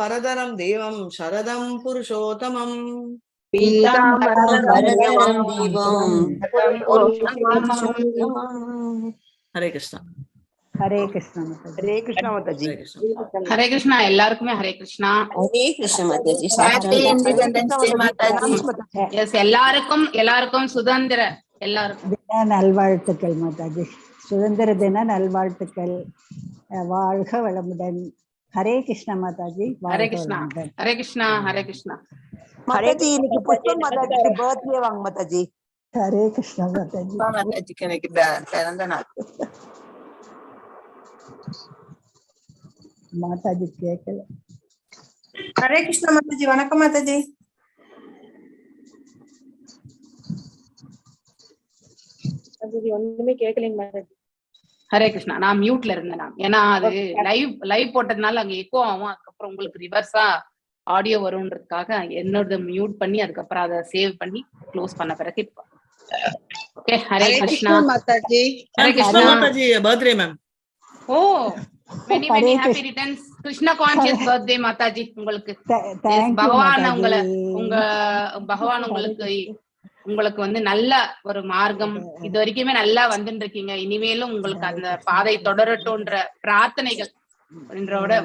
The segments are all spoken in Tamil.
வரதரம் தேவம் சரதம் புருஷோத்தமம் ஹரே கிருஷ்ணா. ஹரே கிருஷ்ணா. ஹரே கிருஷ்ணா மாதாஜி. ஹரே கிருஷ்ணா. எல்லாருக்குமே ஹரே கிருஷ்ணா. ஹரே கிருஷ்ணா மாதாஜி. எல்லாருக்கும் சுதந்திர தின நல்வாழ்த்துக்கள் மாதாஜி. சுதந்திர தின நல்வாழ்த்துக்கள். வாழ்க வளமுடன். ஹரே கிருஷ்ணா மாதாஜி. ஹரே கிருஷ்ணா. ஹரே கிருஷ்ணா. ஹரே கிருஷ்ணா மாதாஜி. இன்னைக்கு புஷ்பம் மாதாஜி பர்த்டே வாங்க மாதாஜி. ஹரே கிருஷ்ணா மாதாஜி. மாதாஜிக்கு எனக்கு பிறந்த நாள். மாதாஜி கேட்கல. ஹரே கிருஷ்ணா மாதாஜி. வணக்கம் மாதாஜி. ஒண்ணுமே கேட்கலைங்க மாதாஜி. ஹரே கிருஷ்ணா. நான் மியூட்ல இருந்தேன். ஏன்னா அது லைவ் போட்டதுனால அங்க எக்கோ ஆகும். அதுக்கப்புறம் உங்களுக்கு ரிவர்ஸா ஆடியோ வரும்ன்றதுக்காக என்னோட மியூட் பண்ணி அதுக்கப்புறம் அதை சேவ் பண்ணி க்ளோஸ் பண்ண பிறகு okay. Hare Krishna Mataji. Hare Krishna Mataji birthday ma'am. Oh many happy returns. Krishna conscious birthday Mataji உங்களுக்கு. பகவான் உங்களுக்கு வந்து நல்ல ஒரு மார்க்கம் இது வரைக்குமே நல்லா வந்துட்டு இருக்கீங்க. இனிமேலும் உங்களுக்கு அந்த பாதை தொடரட்டும்ன்ற பிரார்த்தனைகள்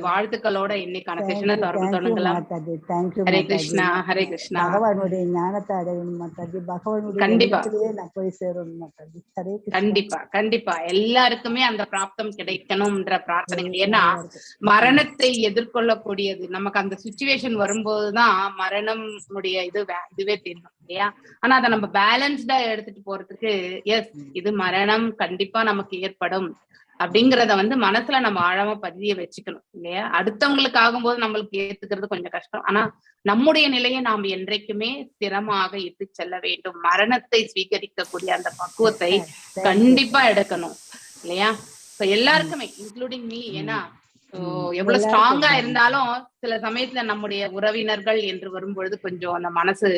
வாழ்த்துக்களோட இன்னைக்கான செஷனை தொடங்கலாம். ஹரே கிருஷ்ணா. ஹரே கிருஷ்ணா. பகவானுடைய ஞானத்தை அடையணும் மாதாஜி. பகவானுடைய கண்டிப்பா நான் போய் சேரணும் மாதாஜி. ஹரே கிருஷ்ணா. கண்டிப்பா கண்டிப்பா எல்லாருக்குமே அந்த பிராப்தம் கிடைக்கணும்ன்ற பிரார்த்தனைகள். ஏன்னா மரணத்தை எதிர்கொள்ளக்கூடியது நமக்கு அந்த சுச்சுவேஷன் வரும்போதுதான் மரணம் இதுவே தெரியும் இல்லையா. ஆனா அதை நம்ம பேலன்ஸ்டா எடுத்துட்டு போறதுக்கு இது மரணம் கண்டிப்பா நமக்கு ஏற்படும் அப்படிங்கறத வந்து மனசுல நம்ம ஆழமா பதிய வச்சுக்கணும் இல்லையா. அடுத்தவங்களுக்கு ஆகும்போது நம்மளுக்கு ஏத்துக்கிறது கொஞ்சம் கஷ்டம். ஆனா நம்முடைய நிலையை நாம் என்றைக்குமே ஸ்திரமாக இட்டு செல்ல வேண்டும். மரணத்தை ஸ்வீகரிக்கக்கூடிய அந்த பக்குவத்தை கண்டிப்பா எடுக்கணும் இல்லையா. எல்லாருக்குமே இன்க்ளூடிங் மீ. ஏன்னா எவ்வளவு ஸ்ட்ராங்கா இருந்தாலும் சில சமயத்துல நம்முடைய உறவினர்கள் என்று வரும்பொழுது கொஞ்சம் அந்த மனசு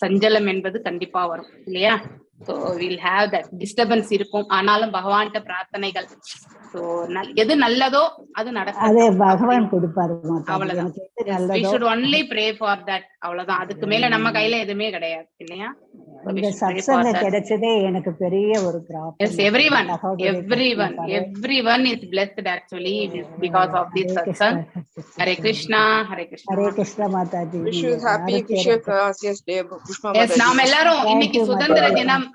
சஞ்சலம் என்பது கண்டிப்பா வரும் இல்லையா. So we'll have that disturbance இருக்கும். ஆனாலும் பகவான்கிட்ட பிரார்த்தனைகள். So எது நல்லதோ அது நடக்கும். அதே பகவான் கொடுப்பாரு. அவ்வளவுதான். We should only pray for that. அவ்வளவுதான். அதுக்கு மேல நம்ம கையில எதுவுமே கிடையாது இல்லையா. இந்த சத்சங்கம் கிடைச்சதே எனக்கு பெரிய ஒரு பிராப்தம். Yes, everyone is blessed actually because of this satsang. Hare Krishna. Hare Krishna. Hare Krishna Mataji. Wish you happy Krishna's day Pushpa Mataji. Yes, நாம எல்லாரும் இன்னைக்கு சுதந்திர தினம்.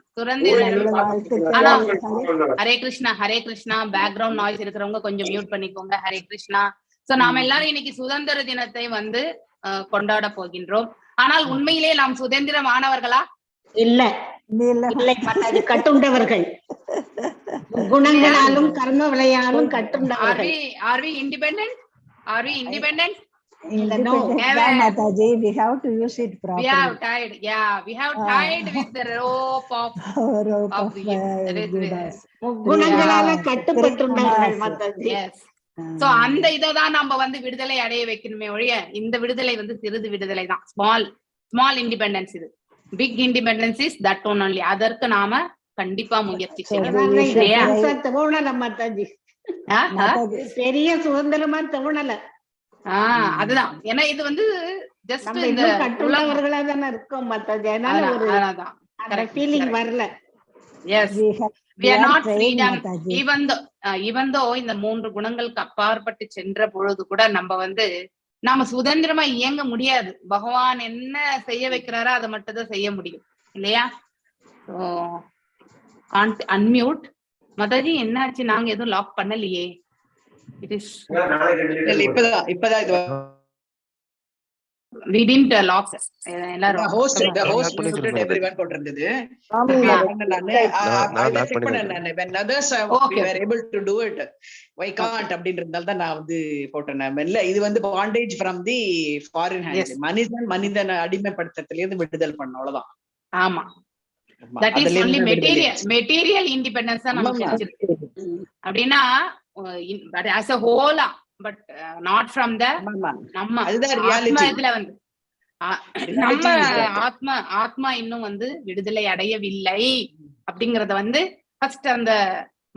ஆனா ஹரே கிருஷ்ணா. ஹரே கிருஷ்ணா. பேக்ரவுண்ட் நாய்ஸ் இருக்கிறவங்க கொஞ்சம் மியூட் பண்ணிக்கோங்க. ஹரே கிருஷ்ணா. சோ நாம எல்லாரும் இன்னைக்கு சுதந்திர தினத்தை வந்து கொண்டாட போகின்றோம். ஆனால் உண்மையிலே நாம் சுதந்திரமானவர்களா? இல்ல மாதாஜி. கட்டுண்டவர்கள். குணங்களாலும் கர்ம விளையாலும் கட்டுண்டவர்கள். Are we independent? Are we independent? No, Mataji, we have to use it properly. We have tied. Yeah, we have tied with the rope of குணங்களால கட்டுப்பட்டுள்ளவர்கள் Mataji. Yes. So அந்த இததான் நம்ம வந்து விடுதலை அடைய வைக்கணுமே ஒழிய இந்த விடுதலை வந்து சிறிது விடுதலை தான். Small independence. இது big independence is that one only. அதற்கு நாம கண்டிப்பா முயற்சி செய்யணும். தோணல மாதாஜி. பெரிய சுதந்திரமா தோணல. அதுதான். ஏன்னா இது வந்து ஜஸ்ட் இந்த கட்டுள்ளவர்களா தானே இருக்கோம் மாதாஜி. அதனால ஒரு ஃபீலிங் வரல. Yes, we are not freedom. Even though இந்த 3 குணங்களுக்கு அப்பாற்பட்டு சென்ற பொழுது கூட நம்ம வந்து நாம சுதந்திரமா இயங்க முடியாது. பகவான் என்ன செய்ய வைக்கிறாரோ அதை மட்டும் தான் செய்ய முடியும் இல்லையா. அன்மியூட் மாதாஜி. என்னாச்சு? நாங்க எதுவும் லாக் பண்ணலையே. It is இப்பதான் we didn't lock எல்லாரும். the host muted everyone போட்டிருந்தது. when others we were able to do it, why can't அப்படின்றதால தான் நான் வந்து போட்டேன். இல்ல இது வந்து bondage from the foreign hands. மனிதன் அடிமைப்படுத்தத்துல இருந்து விடுதல் பண்ண அவ்வளவுதான். ஆமா. that is only material independence தான் நமக்கு கிடைச்சிருக்கு. அப்படின்னா as a whole, but not from the நம்ம இதுல வந்து நம்ம ஆத்மா இன்னும் வந்து விடுதலை அடையவில்லை அப்படிங்கறத வந்து ஃபர்ஸ்ட் அந்த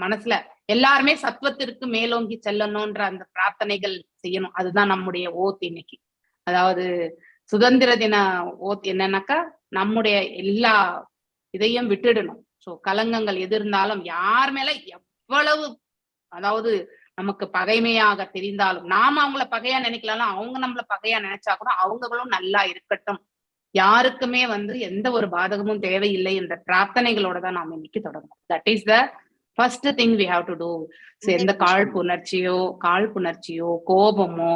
மனசுல எல்லாருமே சத்துவத்திற்கு மேலோங்கி செல்லணும்ன்ற அந்த பிரார்த்தனைகள் செய்யணும். அதுதான் நம்முடைய ஓத் இன்னைக்கு. அதாவது சுதந்திர தின ஓத் என்னன்னாக்கா நம்முடைய எல்லா இதையும் விட்டுடணும். சோ கலங்கங்கள் எது இருந்தாலும் யார் மேல எவ்வளவு அதாவது நமக்கு பகைமையாக தெரிந்தாலும், நாம அவங்கள பகையா நினைக்கலாம், அவங்க நம்மள பகையா நினைச்சா கூட அவங்களும் நல்லா இருக்கட்டும், யாருக்குமே எந்த ஒரு பாதகமும் தேவையில்லை என்ற பிரார்த்தனைகளோட தான் நாம இன்னைக்கு தொடங்கணும். That is the first thing we have to do. எந்த காழ்ப்புணர்ச்சியோ கோபமோ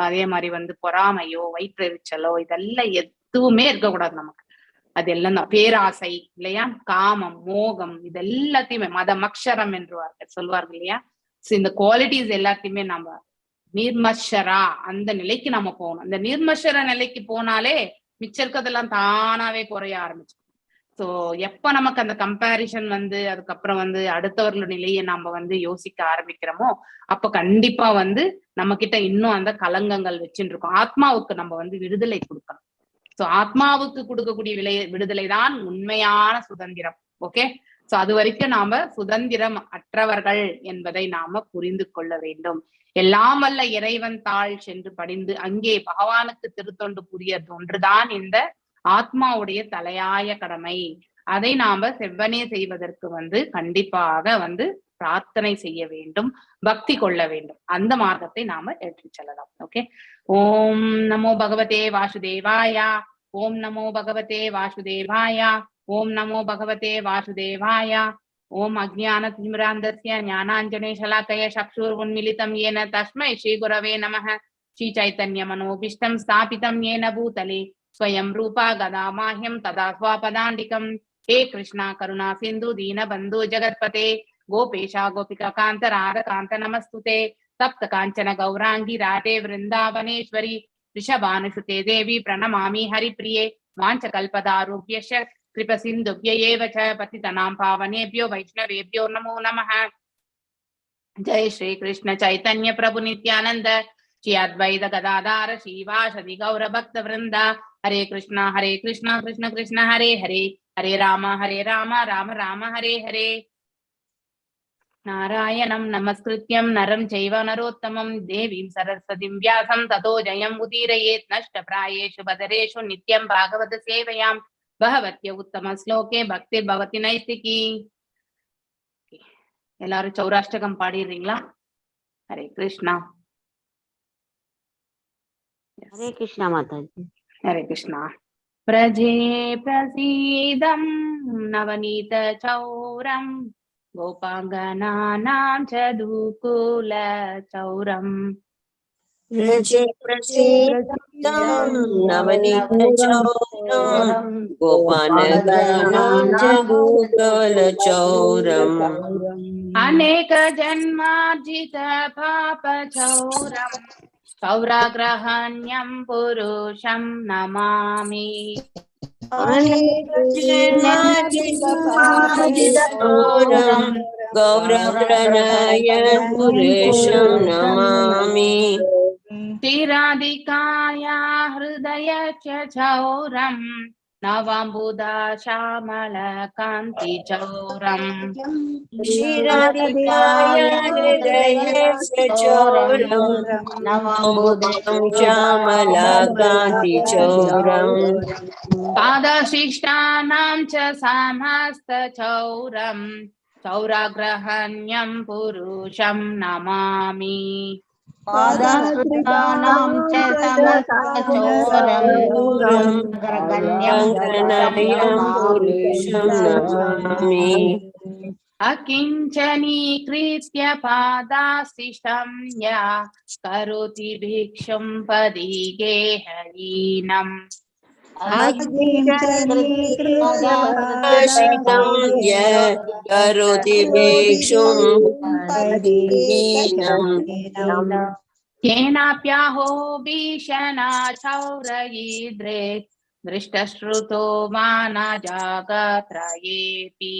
அதே மாதிரி பொறாமையோ வயிற்றெரிச்சலோ இதெல்லாம் எதுவுமே இருக்கக்கூடாது நமக்கு. அது எல்லாம் தான் பேராசை இல்லையா, காமம், மோகம், இது எல்லாத்தையுமே மதமக்ஷரம் என்று சொல்வார்கள் இல்லையா. இந்த குவாலிட்டிஸ் எல்லாத்தையுமே நம்ம நிர்மஷரா அந்த நிலைக்கு நம்ம போகணும். இந்த நிர்மஷர நிலைக்கு போனாலே மிச்சம் இருக்கிறதெல்லாம் தானாவே குறைய ஆரம்பிச்சு. சோ எப்ப நமக்கு அந்த கம்பேரிசன் அதுக்கப்புறம் அடுத்தவர்களோட நிலையை நம்ம யோசிக்க ஆரம்பிக்கிறோமோ அப்ப கண்டிப்பா நம்ம கிட்ட இன்னும் அந்த கலங்கங்கள் வச்சுட்டு இருக்கோம். ஆத்மாவுக்கு நம்ம விடுதலை கொடுக்கணும். சோ ஆத்மாவுக்கு கொடுக்கக்கூடிய விடுதலை தான் உண்மையான சுதந்திரம். ஓகே, சோ அது வரைக்கும் நாம சுதந்திரம் அற்றவர்கள் என்பதை நாம புரிந்து கொள்ள வேண்டும். எல்லாம் வல்ல இறைவன் தாள் சென்று படிந்து அங்கே பகவானுக்கு திருத்தொண்டு புரியறது ஒன்றுதான் இந்த ஆத்மாவுடைய தலையாய கடமை. அதை நாம செவ்வனே செய்வதற்கு கண்டிப்பாக பிரார்த்தனை செய்ய வேண்டும், பக்தி கொள்ள வேண்டும். அந்த மார்க்கத்தை நாம ஏற்றி செல்லலாம். ஓகே, ஓம் நமோ பகவதே வாசுதேவாய, ஓம் நமோ பகவதே வாசுதேவாய, ஓம் நமோ பகவதே வாசுதேவாய. ஓம் அஜ்ஞான திமிராந்தஸ்ய ஞானாஞ்சனே ஷலாக்கய சக்ஷுர்உன்மிலிதம் येन தஸ்மை ஸ்ரீ குரவே நமः. ஸ்ரீ சைத்தன்ய மனோபீஷ்டம் ஸ்தாபிதம் येन பூதலே ஸ்வயம் ரூபா கதாமாஹ்யம் ததா ஸ்வாபதாண்டிகம். हे कृष्णा करुणा सिंधु दीन बंधु जगत्पते गोपेशा गोपिका कांत राध कांत नमस्तुते. तप्त कांचन गौरांगी राधे वृंदावनेश्वरी ऋषभानुसुते देवी प्रणमामि हरिप्रिये. वाञ्छकल्पदारुभ्यश्च कृपसिन्धुभ्य एव च पतितनां पावनेभ्यो वैष्णवेभ्यो नमो नमः. जय श्री कृष्ण चैतन्य प्रभु नित्यानंद श्री अद्वैत गदाधार श्रीवासदि गौर भक्त वृंदा. हरे कृष्णा कृष्ण कृष्ण हरे हरे, हरे राम राम राम हरे हरे. नारायणं नमस्कृत्यं नरं चैव नरोत्तमं देवीं सरस्वतीं व्यासं ततो जयम् उदीरयेत्. नष्टप्रायेषु बदरेषु नित्यं भागवत सेवयां भगवत्य उत्तम श्लोके भक्तिर्भवति नैष्टिकी. எல்லாரும் சௌராஷ்டகம் பாடிடுறீங்களா? ஹரே கிருஷ்ணா. हरे कृष्णा माताजी. हरे कृष्णा. प्रजे प्रसीदं नवनीत चौरं गोपांगनानां च दुकूल चौरं. प्रजे प्रसीदं नवनीत चौरं गोपांगनानां च दुकूल चौरं. अनेक जन्मार्जित पाप चौरं चौराग्रहण्यं पुरुषं नमामि. अनेक जन्मार्जित पाप चौरं गौरप्रणयं पुरुषं नमामि. तिराधिकाया हृदय च चौरं नवाम्बुदा श्यामल कान्ति चौरं. क्षीराधिकाय हृदयस्य चौरं नवाम्बुदं श्यामलाकान्ति चौरं. पादशिष्टानां च समस्त चौरं चौराग्रहण्यं पुरुषं नमामि. पादाश्रितानां च समस्तचौरं गगनं पुरुषं नमामि. अकिञ्चनीकृत्य पादाशिष्टं या करोति भिक्षुं पदिगेहहीनम्. करोति भिक्षुं केनाप्याहो भीषणा चौरयिद्रे दृष्टश्रुतो मा न जागत्रयेऽपि.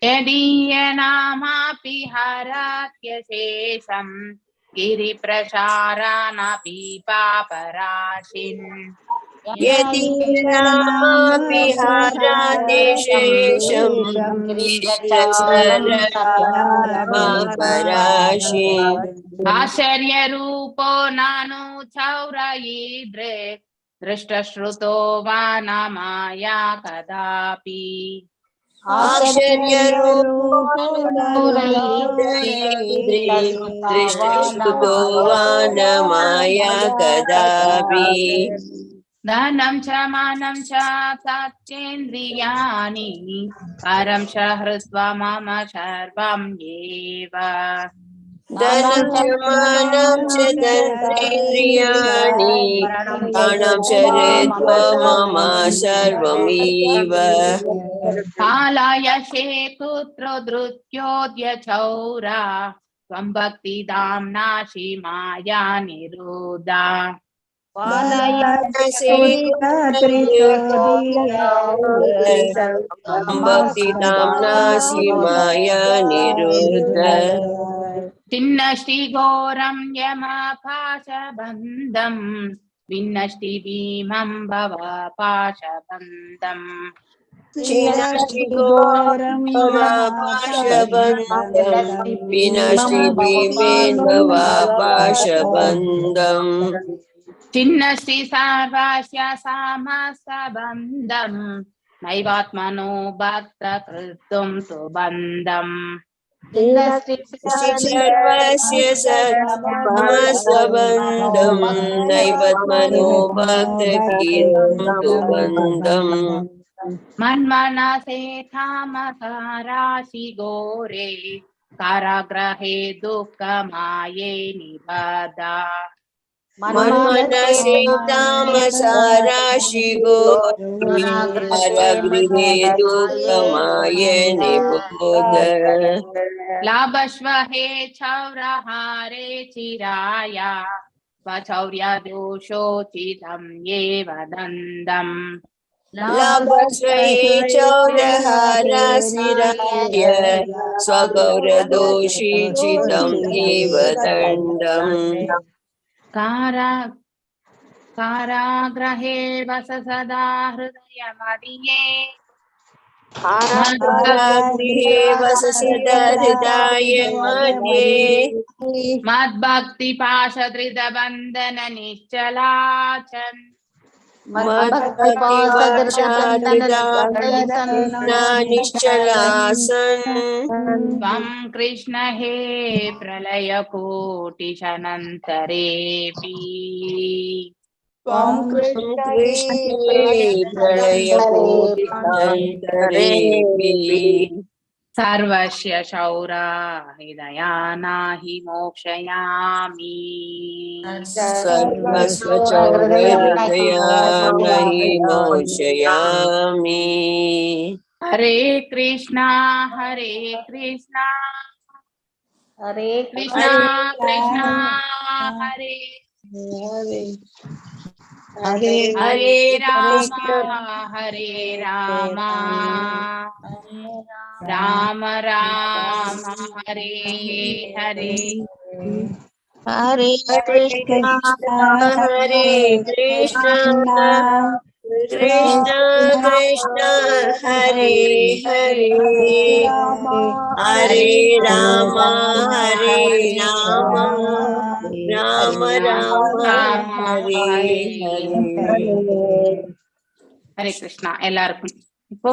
यदीयनामापि हरात्यशेषं गिरि प्रसारानपि पापराशिन् यतीनामपि हारादेशेषं पापराशि आश्चर्यरूपो नानु चौरयीद्रे दृष्टश्रुतो वा न माया कदापि दृष्टश्रुतो वा न माया कदापि धनं च मानं च सत्येन्द्रियाणि परं च हृत्वा मम सर्वं एव धनं च मानं च तन्त्रेन्द्रियाणि प्राणं च हृत्वा मम सर्वमेव कालयशे कुत्रो धृत्योऽद्य चौरा त्वं भक्तिदां नाशि माया निरोधा भक्तिदां नाशि माया निरोध चिन्नष्टि घोरं यमपाशबन्धं विनष्टि भीमं भव पाशबन्धम् चिन्नष्टि घोरं पाशबन्धं विनष्टि भीमेन भव पाशबन्धम् चिन्नष्टि सर्वस्य समस्तबन्धं नैवात्मनो भक्तकृतं तु बन्धम् सर्वस्य समस्तबन्धं नैवात्मनो भक्तकृतं तु बन्धम् मन्मनसे थामसाराशि घोरे कारागृहे दुःखमाये निबधा मन्मनसे तामसाराशि घोरे कारागृहे दुःखमाये निबोध लाभस्व हे चौरहारे चिराया स्वचौर्यदोषोचितं ये वदन्तम् लाभस्व हे चौरहाराशिराय स्वगौरदोषीचितं एव दण्डम् कारागृहे वस सदा हृदयमदीये कारागृहे वस सदा हृदयमध्ये मद्भक्तिपाशधृतबन्धन निश्चलाचन् निश्चलासन् त्वं कृष्ण हे प्रलयकोटिशनन्तरेऽपि सर्वस्य शौरा हृदयानाहि मोक्षयामि सर्वस्व चौरहृदयानाहि मोक्षयामि हरे कृष्णा हरे कृष्णा कृष्णा कृष्णा हरे हरे राम राम राम हरे हरे हरे कृष्णा हरे कृष्णा कृष्ण कृष्ण हरे हरे हरे राम राम राम हरे हरे ஹரே கிருஷ்ணா எல்லாருக்கும். இப்போ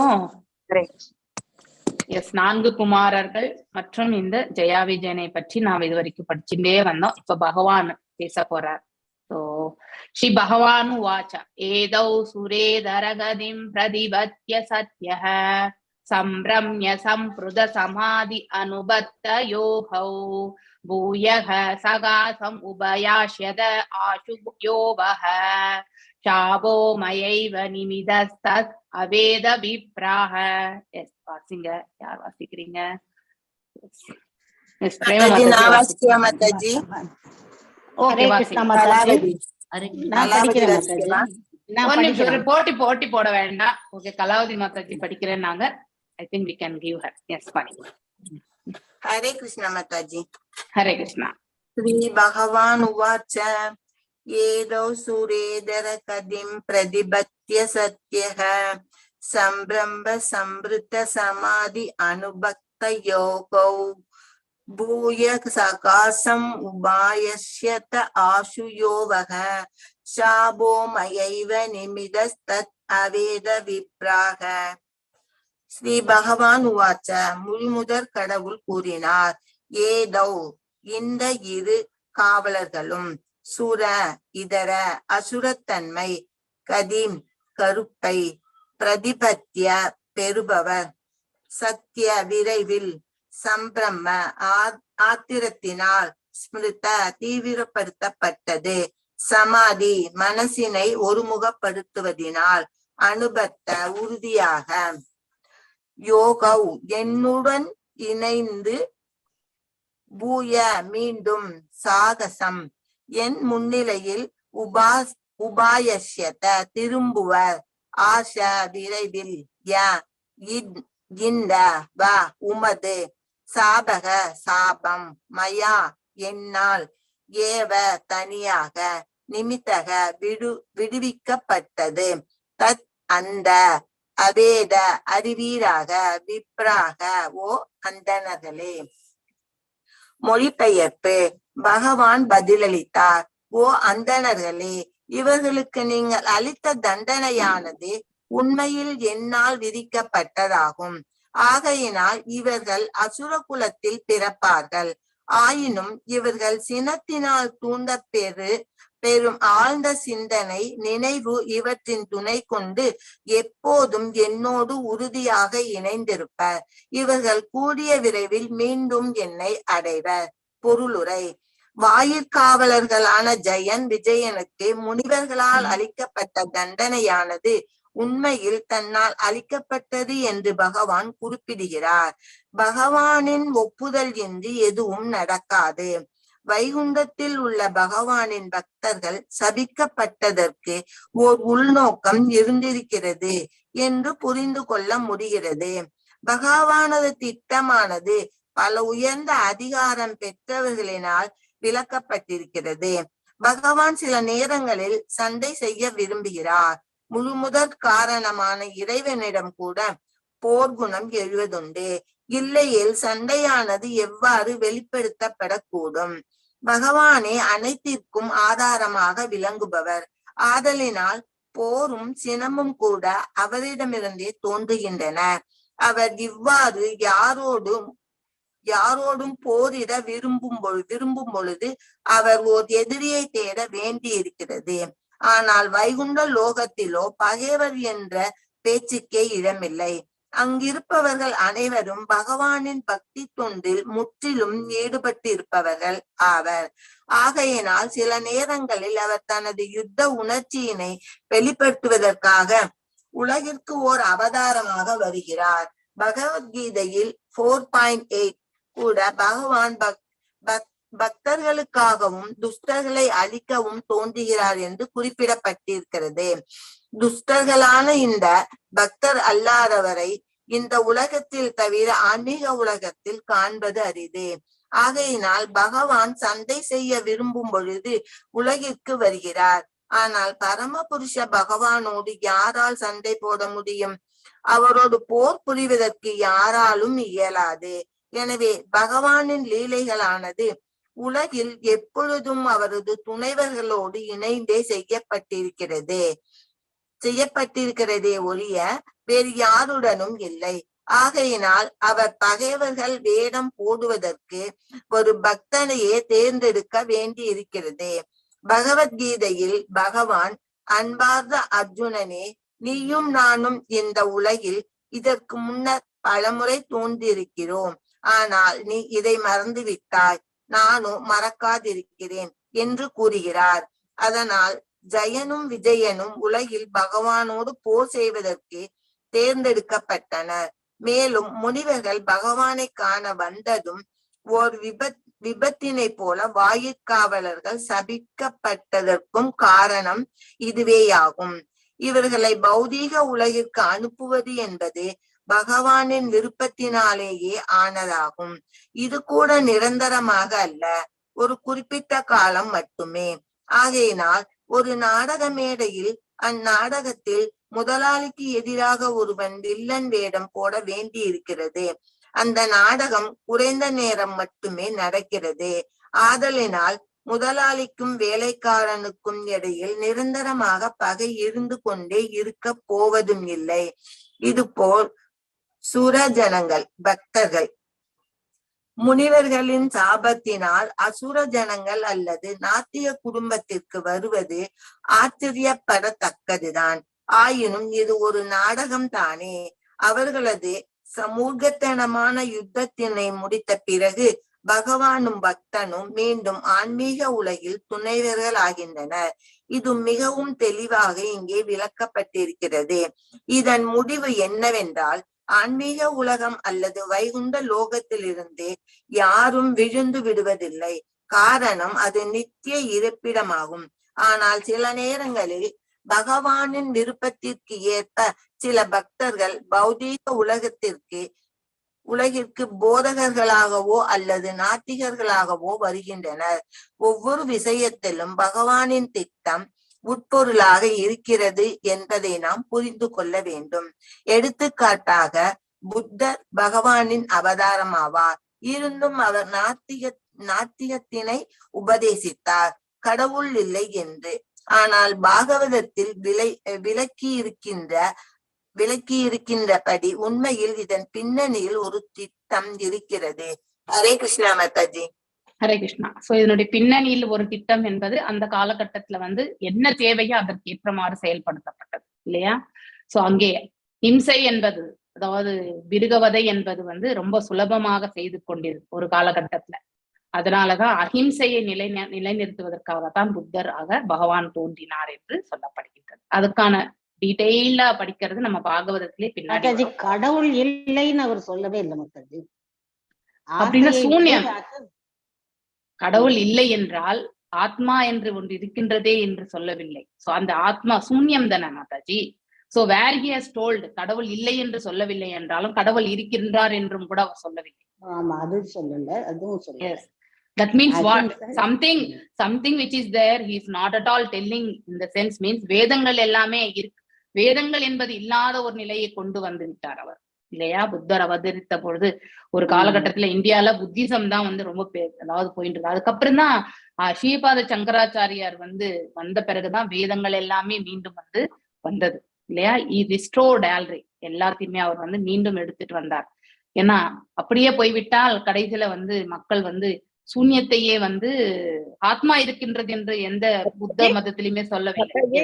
நான்கு குமாரர்கள் மற்றும் இந்த ஜெயா விஜயனை பற்றி நாம் இதுவரைக்கும் படிச்சுட்டே வந்தோம். இப்ப பகவான் பேச போறார். So ஸ்ரீ பகவான் உவாச்ச ஏதௌ சுரேதரகதிம் பிரதிபத்ய சத்யஹ சம்பிரம்ய சம்பிருத சமாதி அனுபத்தயோஹௌ பூயः சகாசம் உபயாஷ்யத ஆசுயோவஹ சாவோ மயைவ நிமிதஸ்தத் அவேத விப்ராஹ. எஸ் வாசிங்க, யார் வாசிக்கிறீங்க? எஸ் மாதாஜி. ஓகே வாசிங்க. போட்டி போட வேண்டாம். ஓகே, கலாவதி மாதாஜி படிக்கிறேன்னாங்க. I think we can give her. Yes, fine. Hare Krishna Mataji. Hare Krishna. Shri Bhagavan உவாச்ச ஏதோ சுரேதர கதிம் பிரதிபத்ய சத்யக சம்பிரம்ப சம்பிருத்த சமாதி அனுபக்த யோகௌ பூய சகாசம் உபாயஸ்யத ஆசுயோவக சாபோமயைவ நிமிதஸ்தத் அவேத விப்ராக. ஸ்ரீ பகவான் உவாச்ச, முழுமுதற் கடவுள் கூறினார், ஏதோ இந்த இரு காவலர்களும், சுர இதர அசுரத்தன்மை, கதீம் கருப்பை, பிரதிபத்திய பெறுபவர், சத்திய விரைவில், சம்பிரம்ம ஆத்திரத்தினால், ஸ்மிருத தீவிரப்படுத்தப்பட்டது, சமாதி மனசினை ஒருமுகப்படுத்துவதினால், அனுபத்த உறுதியாக, யோகௌ என்னுடன் இணைந்து, பூய மீண்டும், சாகசம் என் முன்னிலையில், உபாயஸ்யத திரும்புவர், ஆஷ விரைவில், இந்த உமது, சாபக சாபம், மயா என்னால், ஏவ தனியாக, நிமித்தக விடுவிக்கப்பட்டது, தத் அந்த, அவேத அறிவீராக, விப்ராக ஓ அந்தணர்களே. மொழிபெயர்ப்பு. பகவான் பதிலளித்தார், ஓ அந்தணர்களே, இவர்களுக்கு நீங்கள் அளித்த தண்டனையானது உண்மையில் என்னால் விதிக்கப்பட்டதாகும். ஆகையினால் இவர்கள் அசுர குலத்தில் பிறப்பார்கள். ஆயினும் இவர்கள் சினத்தினால் தூண்ட பெரும் ஆழ்ந்த சிந்தனை, நினைவு இவற்றின் துணை கொண்டு எப்போதும் என்னோடு உறுதியாக இணைந்திருப்பர். இவர்கள் கூடிய விரைவில் மீண்டும் என்னை அடைவர். பொருளுரை. வாயிற்காவலர்களான ஜெயன் விஜயனுக்கு முனிவர்களால் அளிக்கப்பட்ட தண்டனையானது உண்மையில் தன்னால் அளிக்கப்பட்டது என்று பகவான் குறிப்பிடுகிறார். பகவானின் ஒப்புதல் இன்றி எதுவும் நடக்காது. வைகுண்டத்தில் உள்ள பகவானின் பக்தர்கள் சபிக்கப்பட்டதற்கு ஓர் உள்நோக்கம் இருந்திருக்கிறது என்று புரிந்து கொள்ள முடிகிறது. பகவானது திட்டமானது பல உயர்ந்த அதிகாரம் பெற்றவர்களினால் விளக்கப்பட்டிருக்கிறது. பகவான் சில நேரங்களில் சண்டை செய்ய விரும்புகிறார். முழுமுதற் காரணமான இறைவனிடம் கூட போர்க்குணம் எழுவதுண்டு. இல்லையில் சண்டையானது எவ்வாறு வெளிப்படுத்தப்படக்கூடும்? பகவானே அனைத்திற்கும் ஆதாரமாக விளங்குபவர். ஆதலினால் போரும் சினமும் கூட அவரிடமிருந்தே தோன்றுகின்றன. அவர் இவ்வாறு யாரோடும் போரிட விரும்பும் பொழுது அவர் ஓர் எதிரியை தேட வேண்டி இருக்கிறது. ஆனால் வைகுண்ட லோகத்திலோ பகைவர் என்ற பேச்சுக்கே இடமில்லை. அங்கிருப்பவர்கள் அனைவரும் பகவானின் பக்தி தொண்டில் முற்றிலும் ஈடுபட்டிருப்பவர்கள் ஆவர். ஆகையினால் சில நேரங்களில் அவர் தனது யுத்த உணர்ச்சியினை வெளிப்படுத்துவதற்காக உலகிற்கு ஓர் அவதாரமாக வருகிறார். பகவத்கீதையில் 4.8 கூட பகவான் பக்தர்களுக்காகவும் துஷ்டர்களை அழிக்கவும் தோன்றுகிறார் என்று குறிப்பிடப்பட்டிருக்கிறது. துஷ்டர்களான இந்த பக்தர் அல்லாதவரை இந்த உலகத்தில் தவிர ஆன்மீக உலகத்தில் காண்பது அரிது. ஆகையினால் பகவான் சண்டை செய்ய விரும்பும் பொழுது உலகிற்கு வருகிறார். ஆனால் பரமபுருஷ பகவானோடு யாரால் சண்டை போட முடியும்? அவரோடு போர் புரிவதற்கு யாராலும் இயலாது. எனவே பகவானின் லீலைகளானது உலகில் எப்பொழுதும் அவரது துணைவர்களோடு இணைந்தே செய்யப்பட்டிருக்கிறதே ஒழிய வேறு யாருடனும் இல்லை. ஆகையினால் அவர் பகைவர்கள் வேடம் போடுவதற்கு ஒரு பக்தனையே தேர்ந்தெடுக்க வேண்டி இருக்கிறது. பகவத்கீதையில் பகவான், அன்பார்ந்த அர்ஜுனனே, நீயும் நானும் இந்த உலகில் இதற்கு முன்னர் பலமுறை தோன்றியிருக்கிறோம். ஆனால் நீ இதை மறந்துவிட்டாய், நானும் மறக்காதிருக்கிறேன் என்று கூறுகிறார். அதனால் ஜெயனும் விஜயனும் உலகில் பகவானோடு போர் செய்வதற்கு தேர்ந்தெடுக்கப்பட்டனர். மேலும் முனிவர்கள் பகவானை காண வந்ததும் ஓர் விபத்தினை போல வாயிற்காவலர்கள் சபிக்கப்பட்டதற்கும் காரணம் இதுவேயாகும். இவர்களை பௌதீக உலகிற்கு அனுப்புவது என்பது பகவானின் விருப்பத்தினாலேயே ஆனதாகும். இது கூட நிரந்தரமாக அல்ல. ஒரு குறிப்பிட்ட காலம் மட்டுமே. ஆகையினால் ஒரு நாடக மேடையில் அந்நாடகத்தில் முதலாளிக்கு எதிராக ஒருவன் வில்லன் வேடம் போட வேண்டி இருக்கிறது. அந்த நாடகம் குறைந்த நேரம் மட்டுமே நடக்கிறது. ஆதலினால் முதலாளிக்கும் வேலைக்காரனுக்கும் இடையில் நிரந்தரமாக பகை இருந்து கொண்டே இருக்க போவதும் இல்லை. இதுபோல் சுரஜனங்கள் பக்தர்கள் முனிவர்களின் சாபத்தினால் அசுர ஜனங்கள் அல்லது நாத்திய குடும்பத்திற்கு வருவது ஆச்சரியப்படத்தக்கதுதான். ஆயினும் இது ஒரு நாடகம் தானே. அவர்களது சமூகத்தனமான யுத்தத்தினை முடித்த பிறகு பகவானும் பக்தனும் மீண்டும் ஆன்மீக உலகில் துணைவர்கள் ஆகின்றனர். இது மிகவும் தெளிவாக இங்கே விளக்கப்பட்டிருக்கிறது. இதன் முடிவு என்னவென்றால், ஆன்மீக உலகம் அல்லது வைகுண்ட லோகத்திலிருந்து யாரும் விழுந்து விடுவதில்லை. காரணம் அது நித்திய இருப்பிடமாகும். ஆனால் சில நேரங்களில் பகவானின் விருப்பத்திற்கு ஏற்ப சில பக்தர்கள் பௌதீக உலகிற்கு போதகர்களாகவோ அல்லது நாத்திகர்களாகவோ வருகின்றனர். ஒவ்வொரு விஷயத்திலும் பகவானின் திட்டம் உட்பொருளாக இருக்கிறது என்பதை நாம் புரிந்து கொள்ள வேண்டும். எடுத்துக்காட்டாக, புத்தர் பகவானின் அவதாரமாவார். இருந்தும் அவர் நாத்திகத்தினை உபதேசித்தார், கடவுள் இல்லை என்று. ஆனால் பாகவதத்தில் விளக்கி இருக்கின்றபடி உண்மையில் இதன் பின்னணியில் ஒரு திட்டம் இருக்கிறது. ஹரே கிருஷ்ணா மாதாஜி. ஹரே கிருஷ்ணா. சோ இதனுடைய பின்னணியில் ஒரு திட்டம் என்பது அந்த காலகட்டத்துல என்ன தேவையோ அதற்கு ஏற்றமாறு செயல்படுத்தப்பட்டது இல்லையா? சோ அங்கே ஹிம்சை என்பது, அதாவது மிருகவதை என்பது ரொம்ப சுலபமாக செய்து கொண்டிருக்கு ஒரு காலகட்டத்துல. அதனாலதான் அஹிம்சையை நிலைநிறுத்துவதற்காகத்தான் புத்தர் பகவான் தோன்றினார் என்று சொல்லப்படுகின்றது. அதுக்கான டீட்டெயிலா படிக்கிறது நம்ம பாகவதத்திலே பின்னாடி. கடவுள் இல்லைன்னு அவர் சொல்லவே இல்லை மாதாஜி. அப்படின்னா சூன்யம். கடவுள் இல்லை என்றால் ஆத்மா என்று ஒன்று இருக்கின்றதே என்று சொல்லவில்லை. சோ அந்த ஆத்மா சூன்யம் தானே Mataji. So where he has told, கடவுள் இல்லை என்று சொல்லவில்லை என்றாலும் கடவுள் இருக்கின்றார் என்றும் கூட அவர் சொல்லவில்லை. ஆமா, அது சொல்லல, அதுவும் சொல்லல. That means what? Something which is there, he is not at all telling. In the sense means வேதங்கள் எல்லாமே இருக்கு. வேதங்கள் என்பது இல்லாத ஒரு நிலையை கொண்டு வந்து விட்டார் அவர் இல்லையா? புத்தர் அவதரித்த பொழுது ஒரு காலகட்டத்துல இந்தியால புத்திசம் தான் ரொம்ப அதாவது போயிட்டு இருக்கு. அதுக்கப்புறம் தான் ஸ்ரீபாத சங்கராச்சாரியார் வந்த பிறகுதான் வேதங்கள் எல்லாமே மீண்டும் வந்தது இல்லையா? ரிஸ்டோர்ட் ஆல்ரெடி எல்லாத்தையுமே அவர் மீண்டும் எடுத்துட்டு வந்தார். ஏன்னா அப்படியே போய்விட்டால் கடைசியில மக்கள் சூன்யத்தையே ஆத்மா இருக்கின்றது என்று எந்த புத்த மதத்திலுமே சொல்லவில்லை.